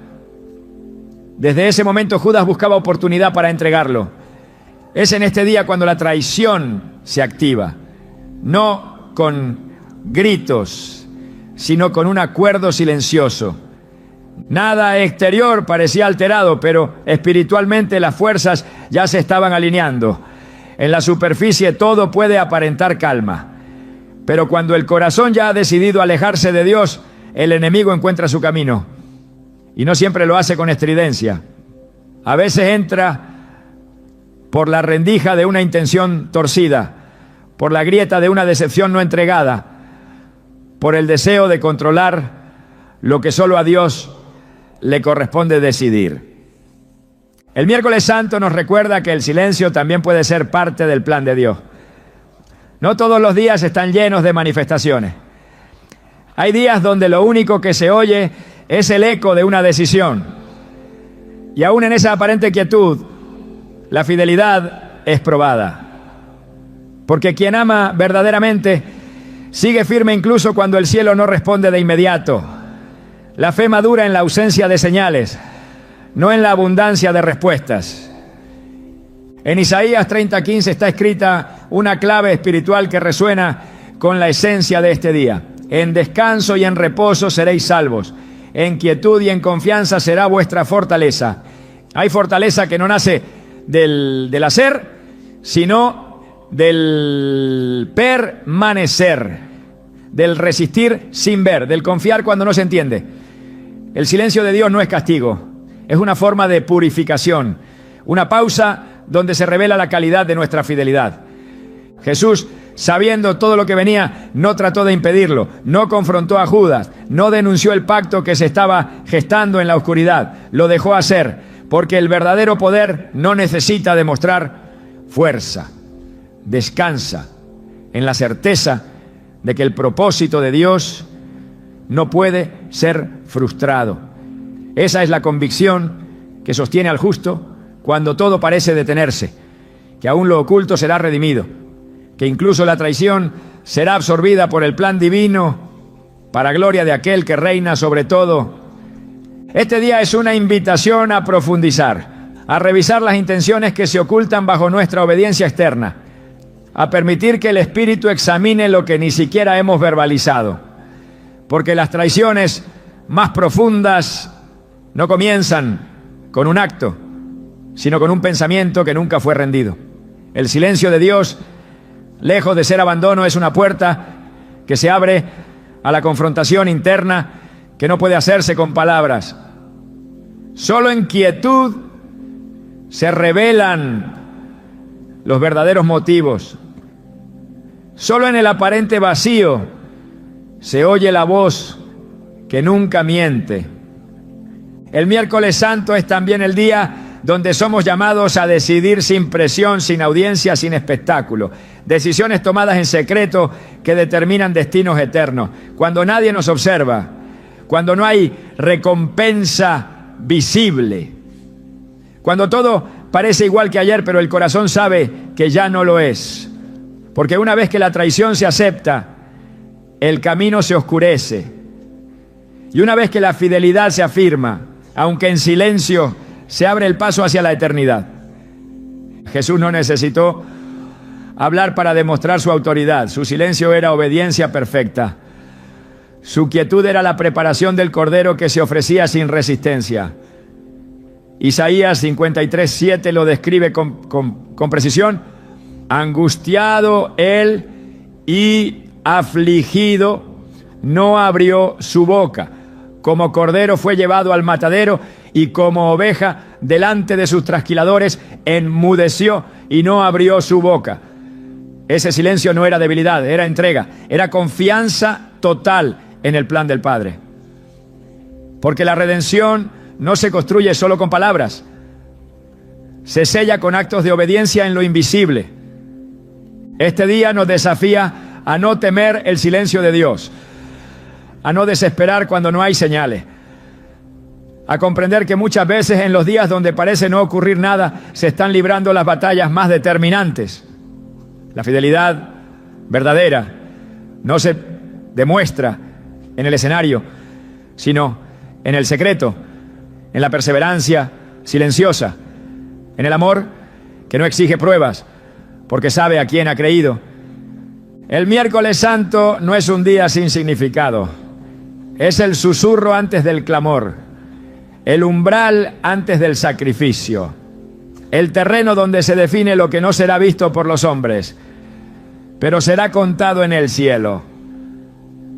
Desde ese momento Judas buscaba oportunidad para entregarlo. Es en este día cuando la traición se activa. No con gritos, sino con un acuerdo silencioso. Nada exterior parecía alterado, pero espiritualmente las fuerzas ya se estaban alineando. En la superficie todo puede aparentar calma, pero cuando el corazón ya ha decidido alejarse de Dios, el enemigo encuentra su camino. Y no siempre lo hace con estridencia. A veces entra por la rendija de una intención torcida, por la grieta de una decepción no entregada, por el deseo de controlar lo que solo a Dios le corresponde decidir. El miércoles santo nos recuerda que el silencio también puede ser parte del plan de Dios. No todos los días están llenos de manifestaciones. Hay días donde lo único que se oye es el eco de una decisión. Y aún en esa aparente quietud, la fidelidad es probada. Porque quien ama verdaderamente sigue firme incluso cuando el cielo no responde de inmediato. La fe madura en la ausencia de señales, no en la abundancia de respuestas. En Isaías 30:15 está escrita una clave espiritual que resuena con la esencia de este día. En descanso y en reposo seréis salvos. En quietud y en confianza será vuestra fortaleza. Hay fortaleza que no nace del hacer, sino del permanecer, del resistir sin ver, del confiar cuando no se entiende. El silencio de Dios no es castigo, es una forma de purificación, una pausa donde se revela la calidad de nuestra fidelidad. Jesús, sabiendo todo lo que venía, no trató de impedirlo, no confrontó a Judas, no denunció el pacto que se estaba gestando en la oscuridad, lo dejó hacer, porque el verdadero poder no necesita demostrar fuerza. Descansa en la certeza de que el propósito de Dios no puede ser frustrado. Esa es la convicción que sostiene al justo cuando todo parece detenerse, que aún lo oculto será redimido, que incluso la traición será absorbida por el plan divino para gloria de aquel que reina sobre todo. Este día es una invitación a profundizar, a revisar las intenciones que se ocultan bajo nuestra obediencia externa, a permitir que el Espíritu examine lo que ni siquiera hemos verbalizado, porque las traiciones más profundas no comienzan con un acto, sino con un pensamiento que nunca fue rendido. El silencio de Dios, lejos de ser abandono, es una puerta que se abre a la confrontación interna que no puede hacerse con palabras. Solo en quietud se revelan los verdaderos motivos. Solo en el aparente vacío se oye la voz que nunca miente. El miércoles santo es también el día donde somos llamados a decidir sin presión, sin audiencia, sin espectáculo. Decisiones tomadas en secreto que determinan destinos eternos. Cuando nadie nos observa, cuando no hay recompensa visible, cuando todo parece igual que ayer, pero el corazón sabe que ya no lo es. Porque una vez que la traición se acepta, el camino se oscurece. Y una vez que la fidelidad se afirma, aunque en silencio, se abre el paso hacia la eternidad. Jesús no necesitó hablar para demostrar su autoridad. Su silencio era obediencia perfecta. Su quietud era la preparación del Cordero que se ofrecía sin resistencia. Isaías 53:7 lo describe con precisión. Angustiado él y afligido, no abrió su boca. Como cordero fue llevado al matadero y como oveja delante de sus trasquiladores enmudeció y no abrió su boca. Ese silencio no era debilidad, era entrega, era confianza total en el plan del Padre. Porque la redención no se construye solo con palabras, se sella con actos de obediencia en lo invisible. Este día nos desafía a no temer el silencio de Dios, a no desesperar cuando no hay señales, a comprender que muchas veces en los días donde parece no ocurrir nada, se están librando las batallas más determinantes. La fidelidad verdadera no se demuestra en el escenario, sino en el secreto, en la perseverancia silenciosa, en el amor que no exige pruebas, porque sabe a quién ha creído. El miércoles santo no es un día sin significado. Es el susurro antes del clamor, el umbral antes del sacrificio, el terreno donde se define lo que no será visto por los hombres, pero será contado en el cielo,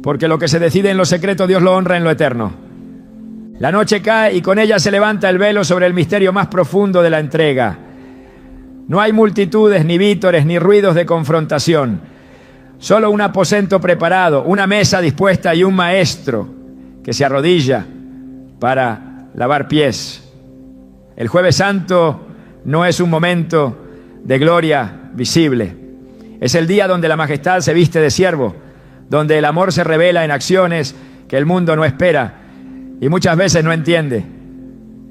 porque lo que se decide en lo secreto Dios lo honra en lo eterno. La noche cae y con ella se levanta el velo sobre el misterio más profundo de la entrega. No hay multitudes, ni vítores, ni ruidos de confrontación. Solo un aposento preparado, una mesa dispuesta y un maestro que se arrodilla para lavar pies. El Jueves Santo no es un momento de gloria visible. Es el día donde la majestad se viste de siervo, donde el amor se revela en acciones que el mundo no espera y muchas veces no entiende.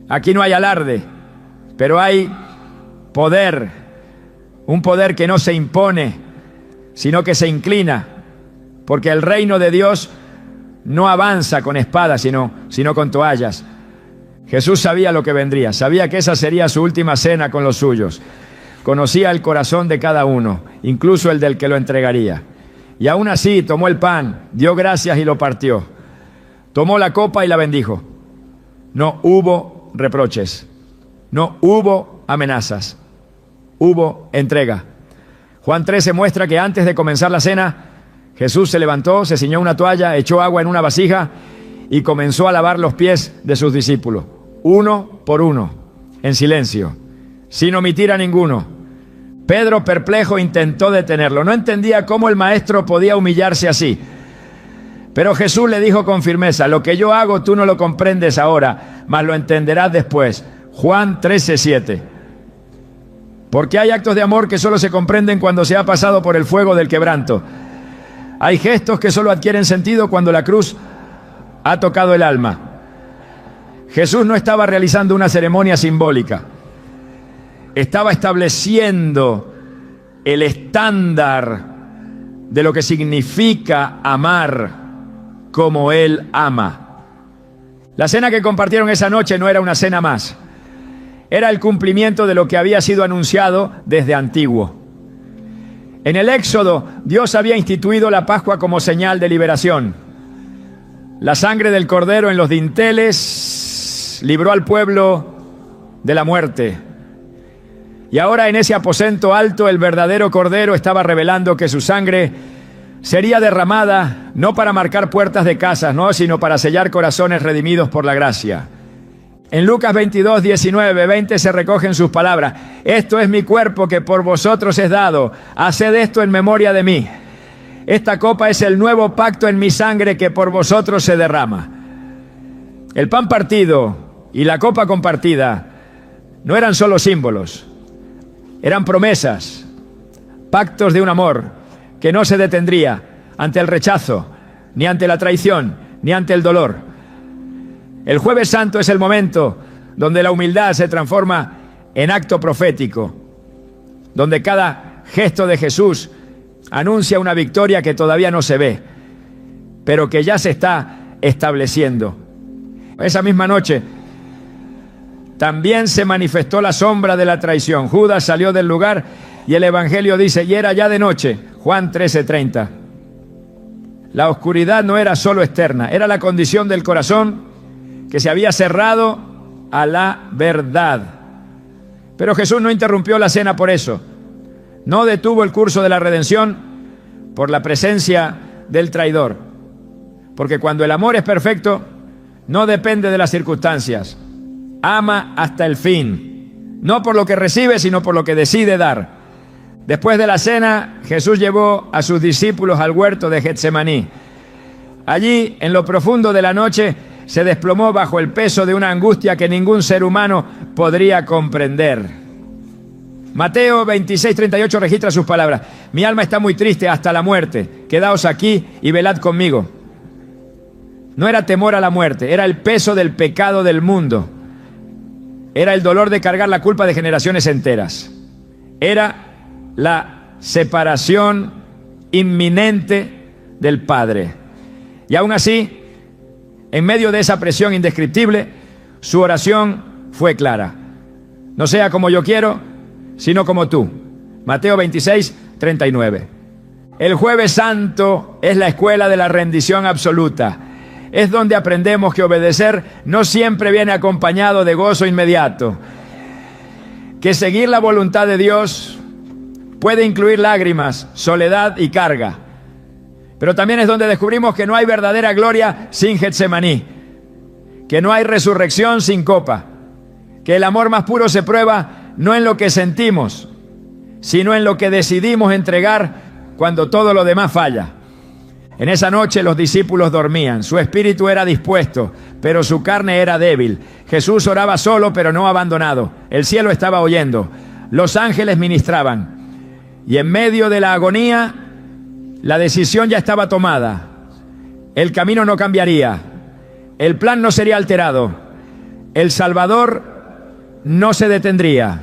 Aquí no hay alarde, pero hay poder, un poder que no se impone, sino que se inclina, porque el reino de Dios no avanza con espadas, sino con toallas. Jesús sabía lo que vendría, sabía que esa sería su última cena con los suyos. Conocía el corazón de cada uno, incluso el del que lo entregaría. Y aún así tomó el pan, dio gracias y lo partió. Tomó la copa y la bendijo. No hubo reproches, no hubo amenazas, hubo entrega. Juan 13 muestra que antes de comenzar la cena, Jesús se levantó, se ciñó una toalla, echó agua en una vasija y comenzó a lavar los pies de sus discípulos, uno por uno, en silencio, sin omitir a ninguno. Pedro, perplejo, intentó detenerlo. No entendía cómo el maestro podía humillarse así. Pero Jesús le dijo con firmeza: lo que yo hago tú no lo comprendes ahora, mas lo entenderás después. Juan 13:7. Porque hay actos de amor que solo se comprenden cuando se ha pasado por el fuego del quebranto. Hay gestos que solo adquieren sentido cuando la cruz ha tocado el alma. Jesús no estaba realizando una ceremonia simbólica. Estaba estableciendo el estándar de lo que significa amar como Él ama. La cena que compartieron esa noche no era una cena más. Era el cumplimiento de lo que había sido anunciado desde antiguo. En el Éxodo, Dios había instituido la Pascua como señal de liberación. La sangre del cordero en los dinteles libró al pueblo de la muerte. Y ahora en ese aposento alto el verdadero cordero estaba revelando que su sangre sería derramada no para marcar puertas de casas, no, sino para sellar corazones redimidos por la gracia. En Lucas 22, 19, 20 se recogen sus palabras: esto es mi cuerpo que por vosotros es dado, haced esto en memoria de mí. Esta copa es el nuevo pacto en mi sangre que por vosotros se derrama. El pan partido y la copa compartida no eran solo símbolos, eran promesas, pactos de un amor que no se detendría ante el rechazo, ni ante la traición, ni ante el dolor. El Jueves Santo es el momento donde la humildad se transforma en acto profético, donde cada gesto de Jesús anuncia una victoria que todavía no se ve, pero que ya se está estableciendo. Esa misma noche también se manifestó la sombra de la traición. Judas salió del lugar y el Evangelio dice: y era ya de noche. Juan 13:30. La oscuridad no era solo externa, era la condición del corazón que se había cerrado a la verdad. Pero Jesús no interrumpió la cena por eso. No detuvo el curso de la redención por la presencia del traidor. Porque cuando el amor es perfecto, no depende de las circunstancias. Ama hasta el fin, no por lo que recibe, sino por lo que decide dar. Después de la cena, Jesús llevó a sus discípulos al huerto de Getsemaní. Allí, en lo profundo de la noche, se desplomó bajo el peso de una angustia que ningún ser humano podría comprender. Mateo 26:38 registra sus palabras: mi alma está muy triste hasta la muerte, quedaos aquí y velad conmigo. No era temor a la muerte, era el peso del pecado del mundo. Era el dolor de cargar la culpa de generaciones enteras. Era la separación inminente del Padre. Y aún así, en medio de esa presión indescriptible, su oración fue clara: no sea como yo quiero, sino como tú. Mateo 26:39. El Jueves Santo es la escuela de la rendición absoluta. Es donde aprendemos que obedecer no siempre viene acompañado de gozo inmediato. Que seguir la voluntad de Dios puede incluir lágrimas, soledad y carga. Pero también es donde descubrimos que no hay verdadera gloria sin Getsemaní, que no hay resurrección sin copa, que el amor más puro se prueba no en lo que sentimos, sino en lo que decidimos entregar cuando todo lo demás falla. En esa noche los discípulos dormían, su espíritu era dispuesto, pero su carne era débil. Jesús oraba solo, pero no abandonado. El cielo estaba oyendo, los ángeles ministraban, y en medio de la agonía, la decisión ya estaba tomada. El camino no cambiaría, el plan no sería alterado, el Salvador no se detendría.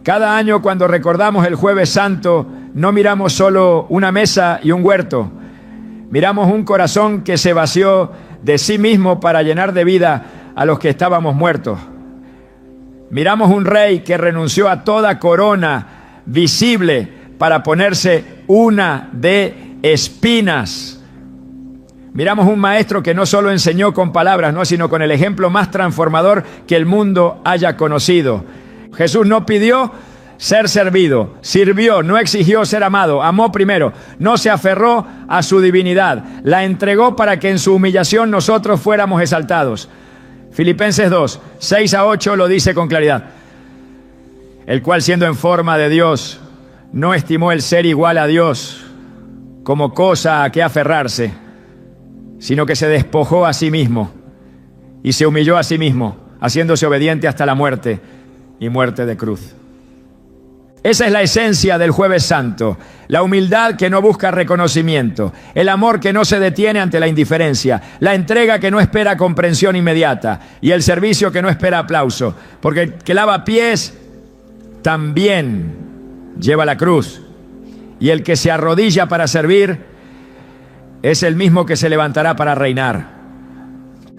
Cada año cuando recordamos el Jueves Santo, no miramos solo una mesa y un huerto, miramos un corazón que se vació de sí mismo para llenar de vida a los que estábamos muertos. Miramos un rey que renunció a toda corona visible para ponerse una de espinas. Miramos un maestro que no solo enseñó con palabras, no, sino con el ejemplo más transformador que el mundo haya conocido. Jesús no pidió ser servido, sirvió, no exigió ser amado, amó primero, no se aferró a su divinidad, la entregó para que en su humillación nosotros fuéramos exaltados. Filipenses 2, 6-8 lo dice con claridad. El cual, siendo en forma de Dios, no estimó el ser igual a Dios como cosa a que aferrarse, sino que se despojó a sí mismo y se humilló a sí mismo, haciéndose obediente hasta la muerte y muerte de cruz. Esa es la esencia del Jueves Santo, la humildad que no busca reconocimiento, el amor que no se detiene ante la indiferencia, la entrega que no espera comprensión inmediata y el servicio que no espera aplauso, porque el que lava pies también lleva la cruz, y el que se arrodilla para servir es el mismo que se levantará para reinar.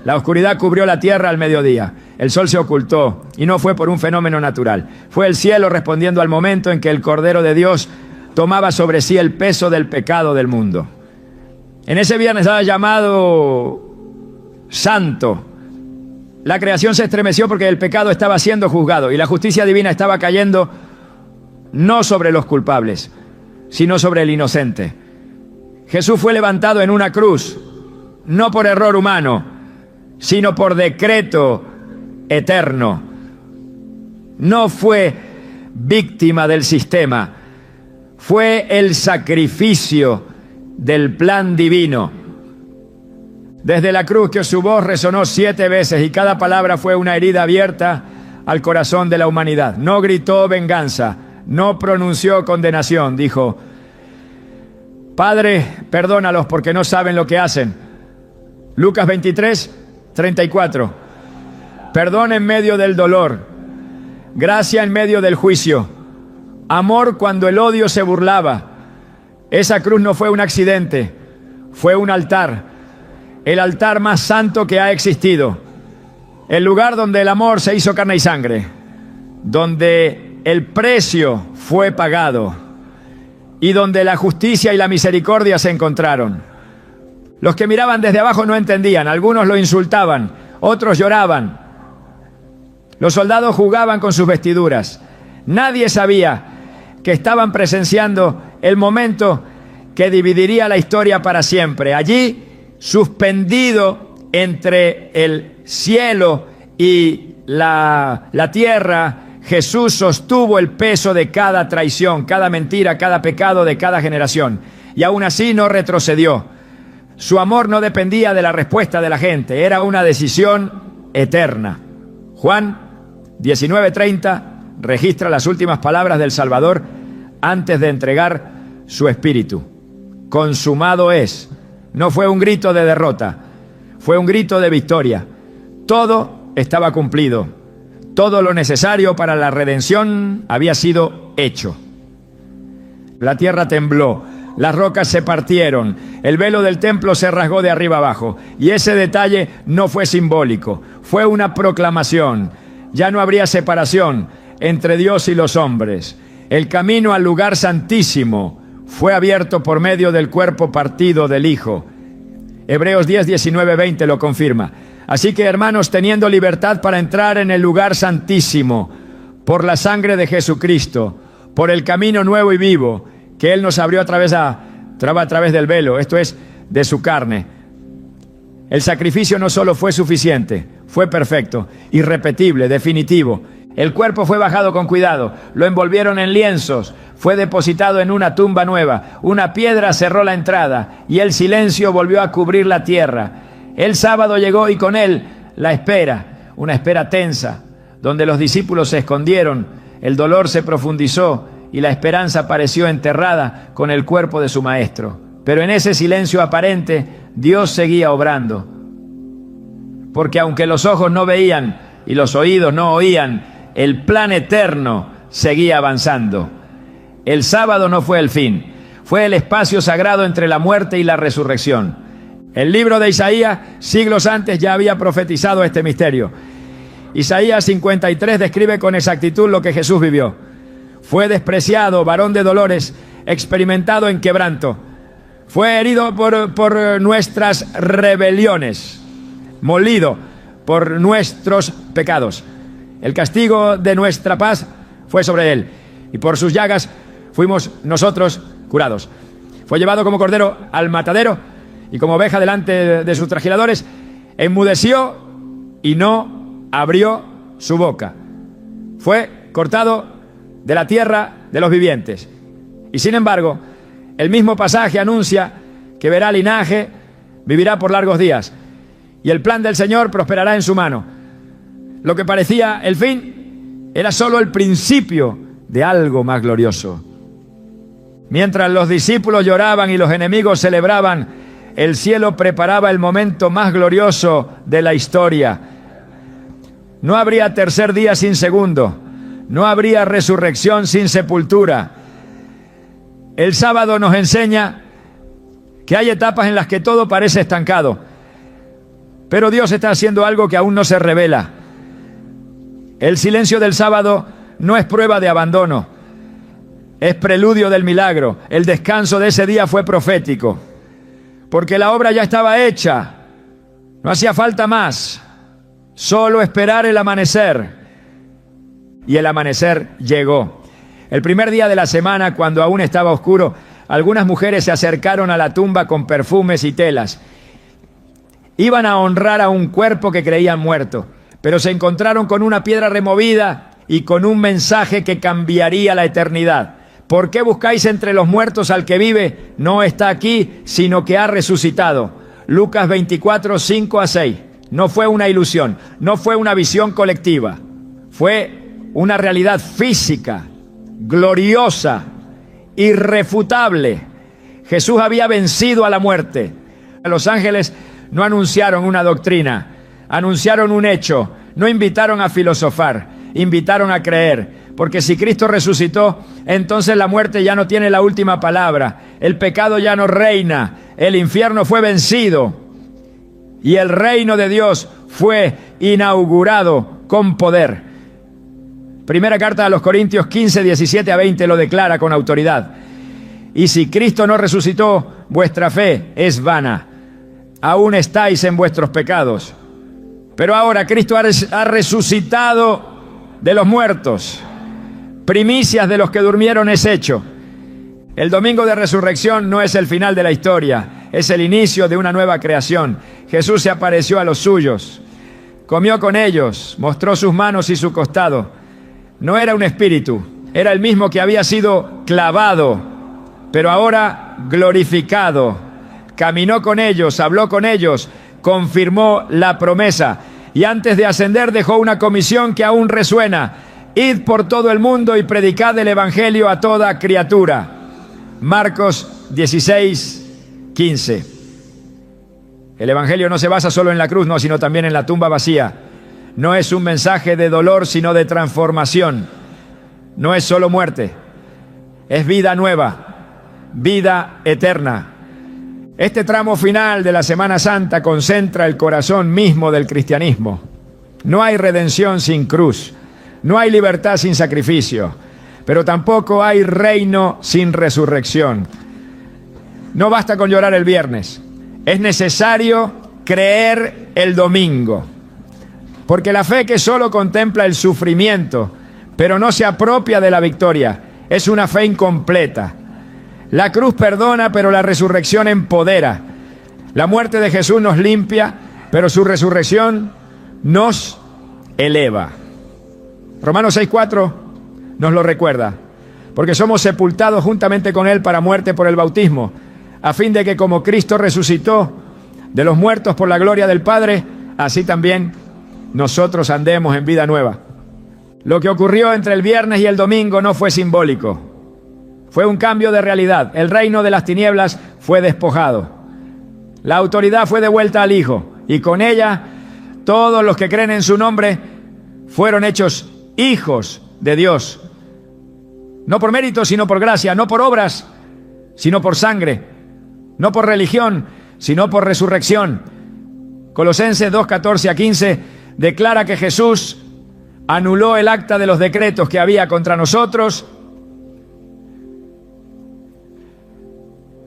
La oscuridad cubrió la tierra al mediodía, el sol se ocultó, y no fue por un fenómeno natural. Fue el cielo respondiendo al momento en que el Cordero de Dios tomaba sobre sí el peso del pecado del mundo. En ese viernes estaba llamado Santo. La creación se estremeció porque el pecado estaba siendo juzgado y la justicia divina estaba cayendo no sobre los culpables, sino sobre el inocente. Jesús fue levantado en una cruz, no por error humano, sino por decreto eterno. No fue víctima del sistema, fue el sacrificio del plan divino. Desde la cruz que su voz resonó 7 veces y cada palabra fue una herida abierta al corazón de la humanidad. No gritó venganza, no pronunció condenación, dijo: Padre, perdónalos porque no saben lo que hacen. Lucas 23, 34. Perdón en medio del dolor, gracia en medio del juicio, amor cuando el odio se burlaba. Esa cruz no fue un accidente, fue un altar. El altar más santo que ha existido, el lugar donde el amor se hizo carne y sangre, donde el precio fue pagado y donde la justicia y la misericordia se encontraron. Los que miraban desde abajo no entendían, algunos lo insultaban, otros lloraban. Los soldados jugaban con sus vestiduras. Nadie sabía que estaban presenciando el momento que dividiría la historia para siempre. Allí, suspendido entre el cielo y la tierra, Jesús sostuvo el peso de cada traición, cada mentira, cada pecado de cada generación. Y aún así no retrocedió. Su amor no dependía de la respuesta de la gente, era una decisión eterna. Juan 19:30 registra las últimas palabras del Salvador antes de entregar su espíritu. Consumado es. No fue un grito de derrota, fue un grito de victoria. Todo estaba cumplido. Todo lo necesario para la redención había sido hecho. La tierra tembló, las rocas se partieron, el velo del templo se rasgó de arriba abajo. Y ese detalle no fue simbólico, fue una proclamación. Ya no habría separación entre Dios y los hombres. El camino al lugar santísimo fue abierto por medio del cuerpo partido del Hijo. Hebreos 10, 19, 20 lo confirma. Así que, hermanos, teniendo libertad para entrar en el lugar santísimo, por la sangre de Jesucristo, por el camino nuevo y vivo que Él nos abrió a través del velo, esto es, de su carne. El sacrificio no solo fue suficiente, fue perfecto, irrepetible, definitivo. El cuerpo fue bajado con cuidado, lo envolvieron en lienzos, fue depositado en una tumba nueva, una piedra cerró la entrada y el silencio volvió a cubrir la tierra. El sábado llegó y con él la espera, una espera tensa, donde los discípulos se escondieron, el dolor se profundizó y la esperanza pareció enterrada con el cuerpo de su maestro. Pero en ese silencio aparente, Dios seguía obrando. Porque aunque los ojos no veían y los oídos no oían, el plan eterno seguía avanzando. El sábado no fue el fin, fue el espacio sagrado entre la muerte y la resurrección. El libro de Isaías, siglos antes, ya había profetizado este misterio. Isaías 53 describe con exactitud lo que Jesús vivió. Fue despreciado, varón de dolores, experimentado en quebranto. Fue herido por nuestras rebeliones, molido por nuestros pecados. El castigo de nuestra paz fue sobre él, y por sus llagas fuimos nosotros curados. Fue llevado como cordero al matadero, y como oveja delante de sus trasquiladores, enmudeció y no abrió su boca. Fue cortado de la tierra de los vivientes. Y sin embargo, el mismo pasaje anuncia que verá linaje, vivirá por largos días, y el plan del Señor prosperará en su mano. Lo que parecía el fin era solo el principio de algo más glorioso. Mientras los discípulos lloraban y los enemigos celebraban, el cielo preparaba el momento más glorioso de la historia. No habría tercer día sin segundo, no habría resurrección sin sepultura. El sábado nos enseña que hay etapas en las que todo parece estancado, pero Dios está haciendo algo que aún no se revela. El silencio del sábado no es prueba de abandono, es preludio del milagro. El descanso de ese día fue profético, porque la obra ya estaba hecha, no hacía falta más, solo esperar el amanecer. Y el amanecer llegó. El primer día de la semana, cuando aún estaba oscuro, algunas mujeres se acercaron a la tumba con perfumes y telas. Iban a honrar a un cuerpo que creían muerto, pero se encontraron con una piedra removida y con un mensaje que cambiaría la eternidad. ¿Por qué buscáis entre los muertos al que vive? No está aquí, sino que ha resucitado. Lucas 24, 5-6. No fue una ilusión, no fue una visión colectiva. Fue una realidad física, gloriosa, irrefutable. Jesús había vencido a la muerte. Los ángeles no anunciaron una doctrina, anunciaron un hecho, no invitaron a filosofar, invitaron a creer. Porque si Cristo resucitó, entonces la muerte ya no tiene la última palabra, el pecado ya no reina, el infierno fue vencido y el reino de Dios fue inaugurado con poder. Primera carta a los Corintios 15, 17-20 lo declara con autoridad. Y si Cristo no resucitó, vuestra fe es vana. Aún estáis en vuestros pecados. Pero ahora Cristo ha resucitado de los muertos. Primicias de los que durmieron es hecho. El domingo de resurrección no es el final de la historia, es el inicio de una nueva creación. Jesús se apareció a los suyos, comió con ellos, mostró sus manos y su costado. No era un espíritu, era el mismo que había sido clavado, pero ahora glorificado. Caminó con ellos, habló con ellos, confirmó la promesa y antes de ascender dejó una comisión que aún resuena. Id por todo el mundo y predicad el evangelio a toda criatura. Marcos 16, 15. El evangelio no se basa solo en la cruz, no, sino también en la tumba vacía. No es un mensaje de dolor, sino de transformación. No es solo muerte, es vida nueva, vida eterna. Este tramo final de la Semana Santa concentra el corazón mismo del cristianismo. No hay redención sin cruz, no hay libertad sin sacrificio, pero tampoco hay reino sin resurrección. No basta con llorar el viernes, es necesario creer el domingo. Porque la fe que solo contempla el sufrimiento, pero no se apropia de la victoria, es una fe incompleta. La cruz perdona, pero la resurrección empodera. La muerte de Jesús nos limpia, pero su resurrección nos eleva. Romanos 6:4 nos lo recuerda. Porque somos sepultados juntamente con Él para muerte por el bautismo, a fin de que como Cristo resucitó de los muertos por la gloria del Padre, así también nosotros andemos en vida nueva. Lo que ocurrió entre el viernes y el domingo no fue simbólico. Fue un cambio de realidad. El reino de las tinieblas fue despojado. La autoridad fue devuelta al Hijo, y con ella todos los que creen en su nombre fueron hechos hijos de Dios. No por mérito, sino por gracia, no por obras, sino por sangre, no por religión, sino por resurrección. Colosenses 2:14-15 declara que Jesús anuló el acta de los decretos que había contra nosotros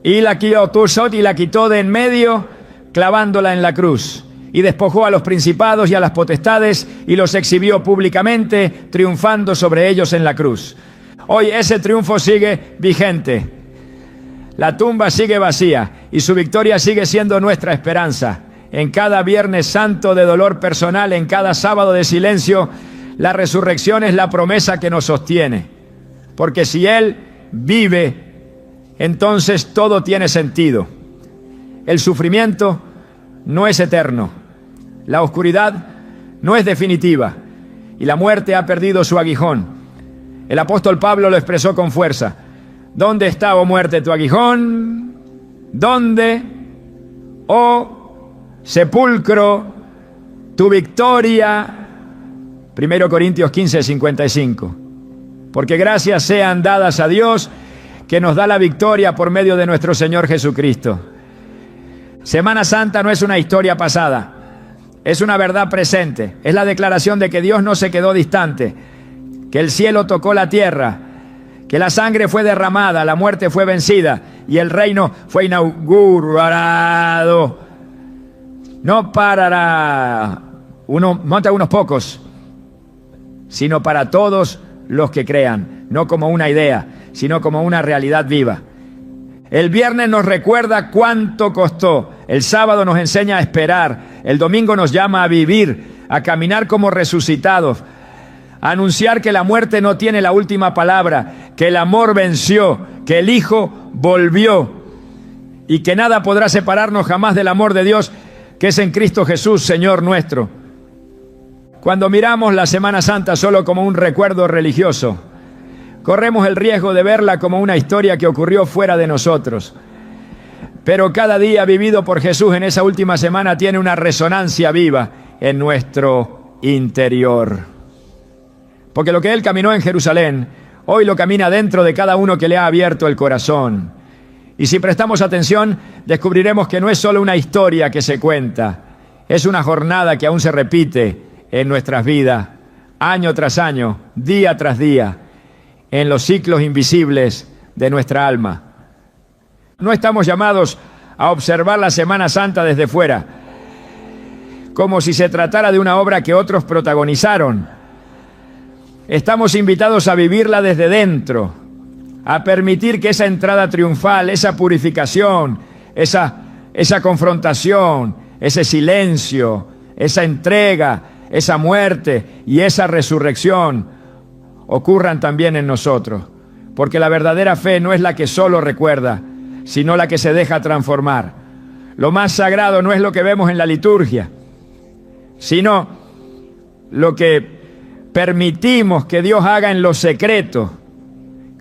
y la quitó de en medio, clavándola en la cruz. Y despojó a los principados y a las potestades y los exhibió públicamente, triunfando sobre ellos en la cruz. Hoy ese triunfo sigue vigente. La tumba sigue vacía y su victoria sigue siendo nuestra esperanza. En cada Viernes Santo de dolor personal, en cada sábado de silencio, la resurrección es la promesa que nos sostiene. Porque si Él vive, entonces todo tiene sentido. El sufrimiento no es eterno. La oscuridad no es definitiva. Y la muerte ha perdido su aguijón. El apóstol Pablo lo expresó con fuerza. ¿Dónde está, oh muerte, tu aguijón? ¿Dónde, oh sepulcro, tu victoria? 1 Corintios 15:55. Porque gracias sean dadas a Dios, que nos da la victoria por medio de nuestro Señor Jesucristo. Semana Santa no es una historia pasada, es una verdad presente. Es la declaración de que Dios no se quedó distante, que el cielo tocó la tierra, que la sangre fue derramada, la muerte fue vencida y el reino fue inaugurado. No para unos pocos, sino para todos los que crean, no como una idea, sino como una realidad viva. El viernes nos recuerda cuánto costó, el sábado nos enseña a esperar, el domingo nos llama a vivir, a caminar como resucitados, a anunciar que la muerte no tiene la última palabra, que el amor venció, que el Hijo volvió y que nada podrá separarnos jamás del amor de Dios que es en Cristo Jesús, Señor nuestro. Cuando miramos la Semana Santa solo como un recuerdo religioso, corremos el riesgo de verla como una historia que ocurrió fuera de nosotros. Pero cada día vivido por Jesús en esa última semana tiene una resonancia viva en nuestro interior. Porque lo que Él caminó en Jerusalén, hoy lo camina dentro de cada uno que le ha abierto el corazón. Y si prestamos atención, descubriremos que no es solo una historia que se cuenta, es una jornada que aún se repite en nuestras vidas, año tras año, día tras día, en los ciclos invisibles de nuestra alma. No estamos llamados a observar la Semana Santa desde fuera, como si se tratara de una obra que otros protagonizaron. Estamos invitados a vivirla desde dentro, a permitir que esa entrada triunfal, esa purificación, esa confrontación, ese silencio, esa entrega, esa muerte y esa resurrección ocurran también en nosotros. Porque la verdadera fe no es la que solo recuerda, sino la que se deja transformar. Lo más sagrado no es lo que vemos en la liturgia, sino lo que permitimos que Dios haga en lo secreto,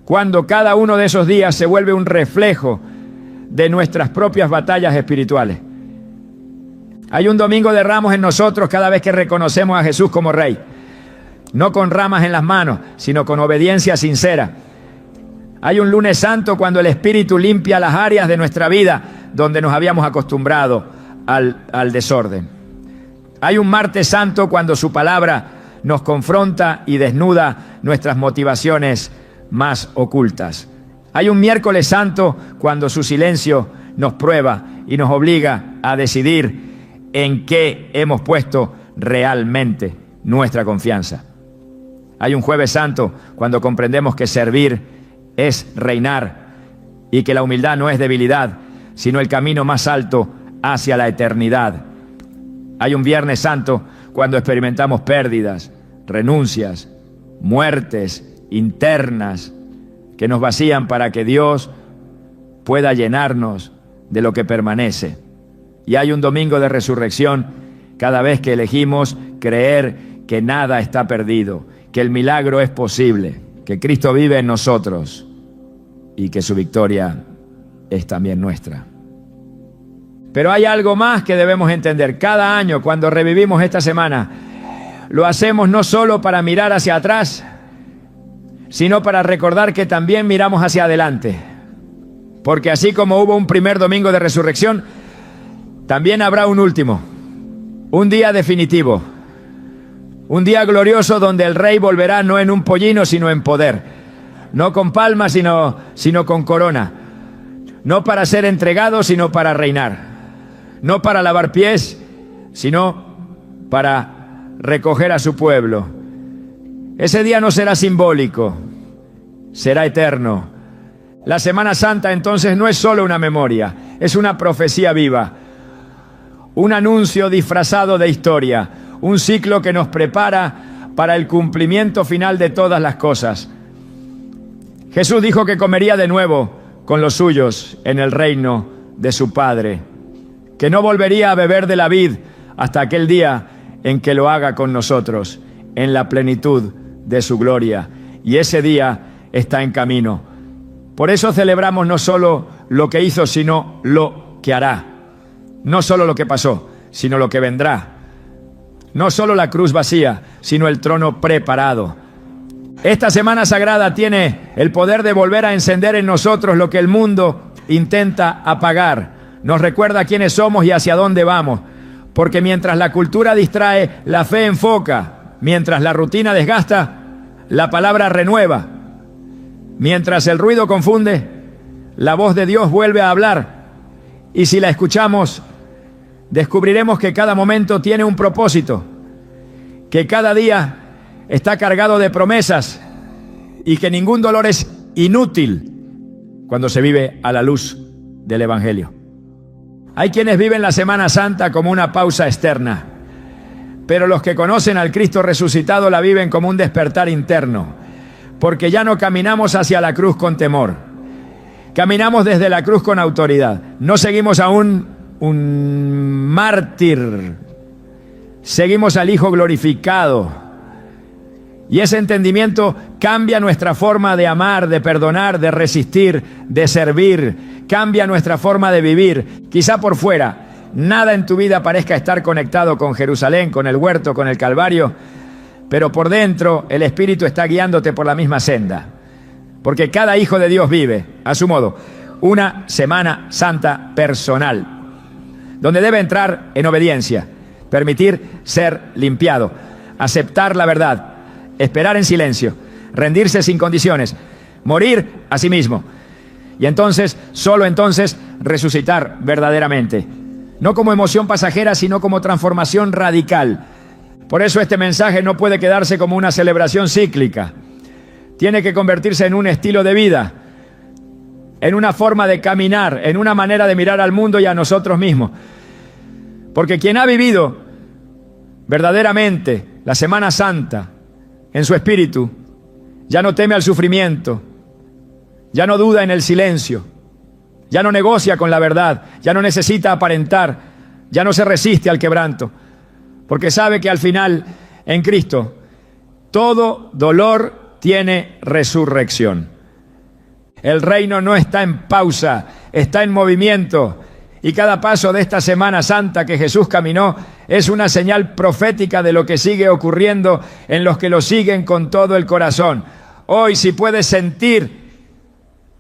cuando cada uno de esos días se vuelve un reflejo de nuestras propias batallas espirituales. Hay un domingo de Ramos en nosotros cada vez que reconocemos a Jesús como Rey, no con ramas en las manos, sino con obediencia sincera. Hay un lunes santo cuando el Espíritu limpia las áreas de nuestra vida donde nos habíamos acostumbrado al desorden. Hay un martes santo cuando su palabra nos confronta y desnuda nuestras motivaciones más ocultas. Hay un miércoles santo cuando su silencio nos prueba y nos obliga a decidir en qué hemos puesto realmente nuestra confianza. Hay un jueves santo cuando comprendemos que servir es reinar y que la humildad no es debilidad, sino el camino más alto hacia la eternidad. Hay un viernes santo cuando experimentamos pérdidas, renuncias, muertes internas que nos vacían para que Dios pueda llenarnos de lo que permanece. Y hay un domingo de resurrección cada vez que elegimos creer que nada está perdido, que el milagro es posible, que Cristo vive en nosotros y que su victoria es también nuestra. Pero hay algo más que debemos entender. Cada año, cuando revivimos esta semana, lo hacemos no solo para mirar hacia atrás, sino para recordar que también miramos hacia adelante. Porque así como hubo un primer domingo de resurrección, también habrá un último, un día definitivo, un día glorioso donde el Rey volverá no en un pollino, sino en poder, no con palmas, sino con corona, no para ser entregado, sino para reinar, no para lavar pies, sino para recoger a su pueblo. Ese día no será simbólico, será eterno. La Semana Santa entonces no es solo una memoria, es una profecía viva, un anuncio disfrazado de historia, un ciclo que nos prepara para el cumplimiento final de todas las cosas. Jesús dijo que comería de nuevo con los suyos en el reino de su Padre, que no volvería a beber de la vid hasta aquel día en que lo haga con nosotros, en la plenitud de su gloria. Y ese día está en camino. Por eso celebramos no solo lo que hizo, sino lo que hará. No solo lo que pasó, sino lo que vendrá. No solo la cruz vacía, sino el trono preparado. Esta semana sagrada tiene el poder de volver a encender en nosotros lo que el mundo intenta apagar. Nos recuerda quiénes somos y hacia dónde vamos. Porque mientras la cultura distrae, la fe enfoca. Mientras la rutina desgasta, la palabra renueva. Mientras el ruido confunde, la voz de Dios vuelve a hablar. Y si la escuchamos, descubriremos que cada momento tiene un propósito, que cada día está cargado de promesas y que ningún dolor es inútil cuando se vive a la luz del Evangelio. Hay quienes viven la Semana Santa como una pausa externa, pero los que conocen al Cristo resucitado la viven como un despertar interno, porque ya no caminamos hacia la cruz con temor, caminamos desde la cruz con autoridad. No seguimos a un mártir, seguimos al Hijo glorificado. Y ese entendimiento cambia nuestra forma de amar, de perdonar, de resistir, de servir. Cambia nuestra forma de vivir. Quizá por fuera nada en tu vida parezca estar conectado con Jerusalén, con el huerto, con el Calvario, pero por dentro el Espíritu está guiándote por la misma senda. Porque cada hijo de Dios vive, a su modo, una Semana Santa personal, donde debe entrar en obediencia, permitir ser limpiado, aceptar la verdad, esperar en silencio, rendirse sin condiciones, morir a sí mismo. Y entonces, solo entonces, resucitar verdaderamente. No como emoción pasajera, sino como transformación radical. Por eso este mensaje no puede quedarse como una celebración cíclica. Tiene que convertirse en un estilo de vida, en una forma de caminar, en una manera de mirar al mundo y a nosotros mismos. Porque quien ha vivido verdaderamente la Semana Santa en su espíritu, ya no teme al sufrimiento, ya no duda en el silencio, ya no negocia con la verdad, ya no necesita aparentar, ya no se resiste al quebranto, porque sabe que al final, en Cristo, todo dolor tiene resurrección. El reino no está en pausa, está en movimiento. Y cada paso de esta Semana Santa que Jesús caminó es una señal profética de lo que sigue ocurriendo en los que lo siguen con todo el corazón. Hoy, si puedes sentir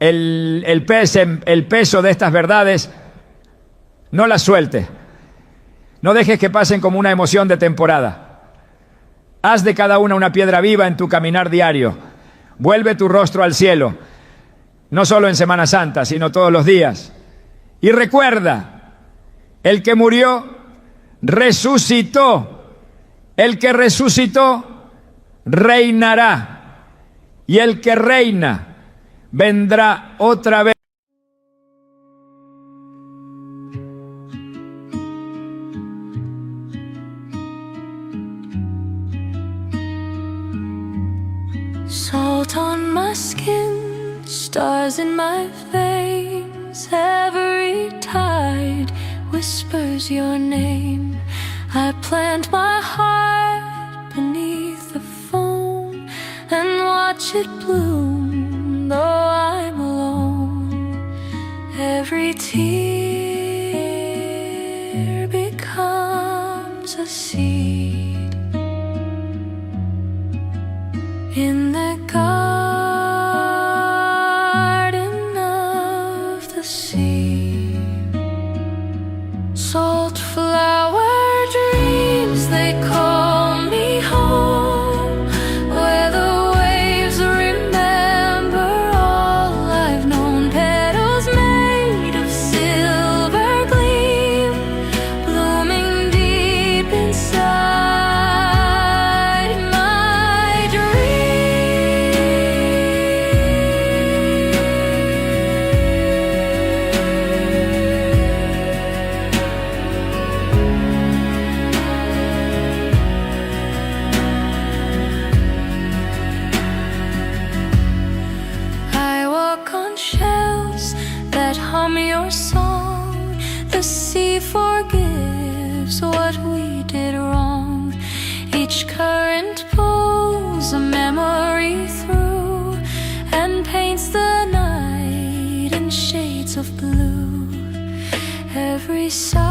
el peso de estas verdades, no las sueltes. No dejes que pasen como una emoción de temporada. Haz de cada una piedra viva en tu caminar diario. Vuelve tu rostro al cielo, no solo en Semana Santa, sino todos los días. Y recuerda, el que murió, resucitó. El que resucitó, reinará. Y el que reina, vendrá otra vez. Salt on my skin, stars in my veins. Every tide whispers your name. I plant my heart beneath the foam and watch it bloom, though I'm alone. Every tear becomes a seed in the garden of the sea. Salt flower dreams, they call me home, where the waves remember all I've known. Petals made of silver gleam, blooming deep inside my dream. I walk on shells that hum your song. The sea forgives what we did wrong. Each current pulls a memory through and paints the night in shades of blue. Every sigh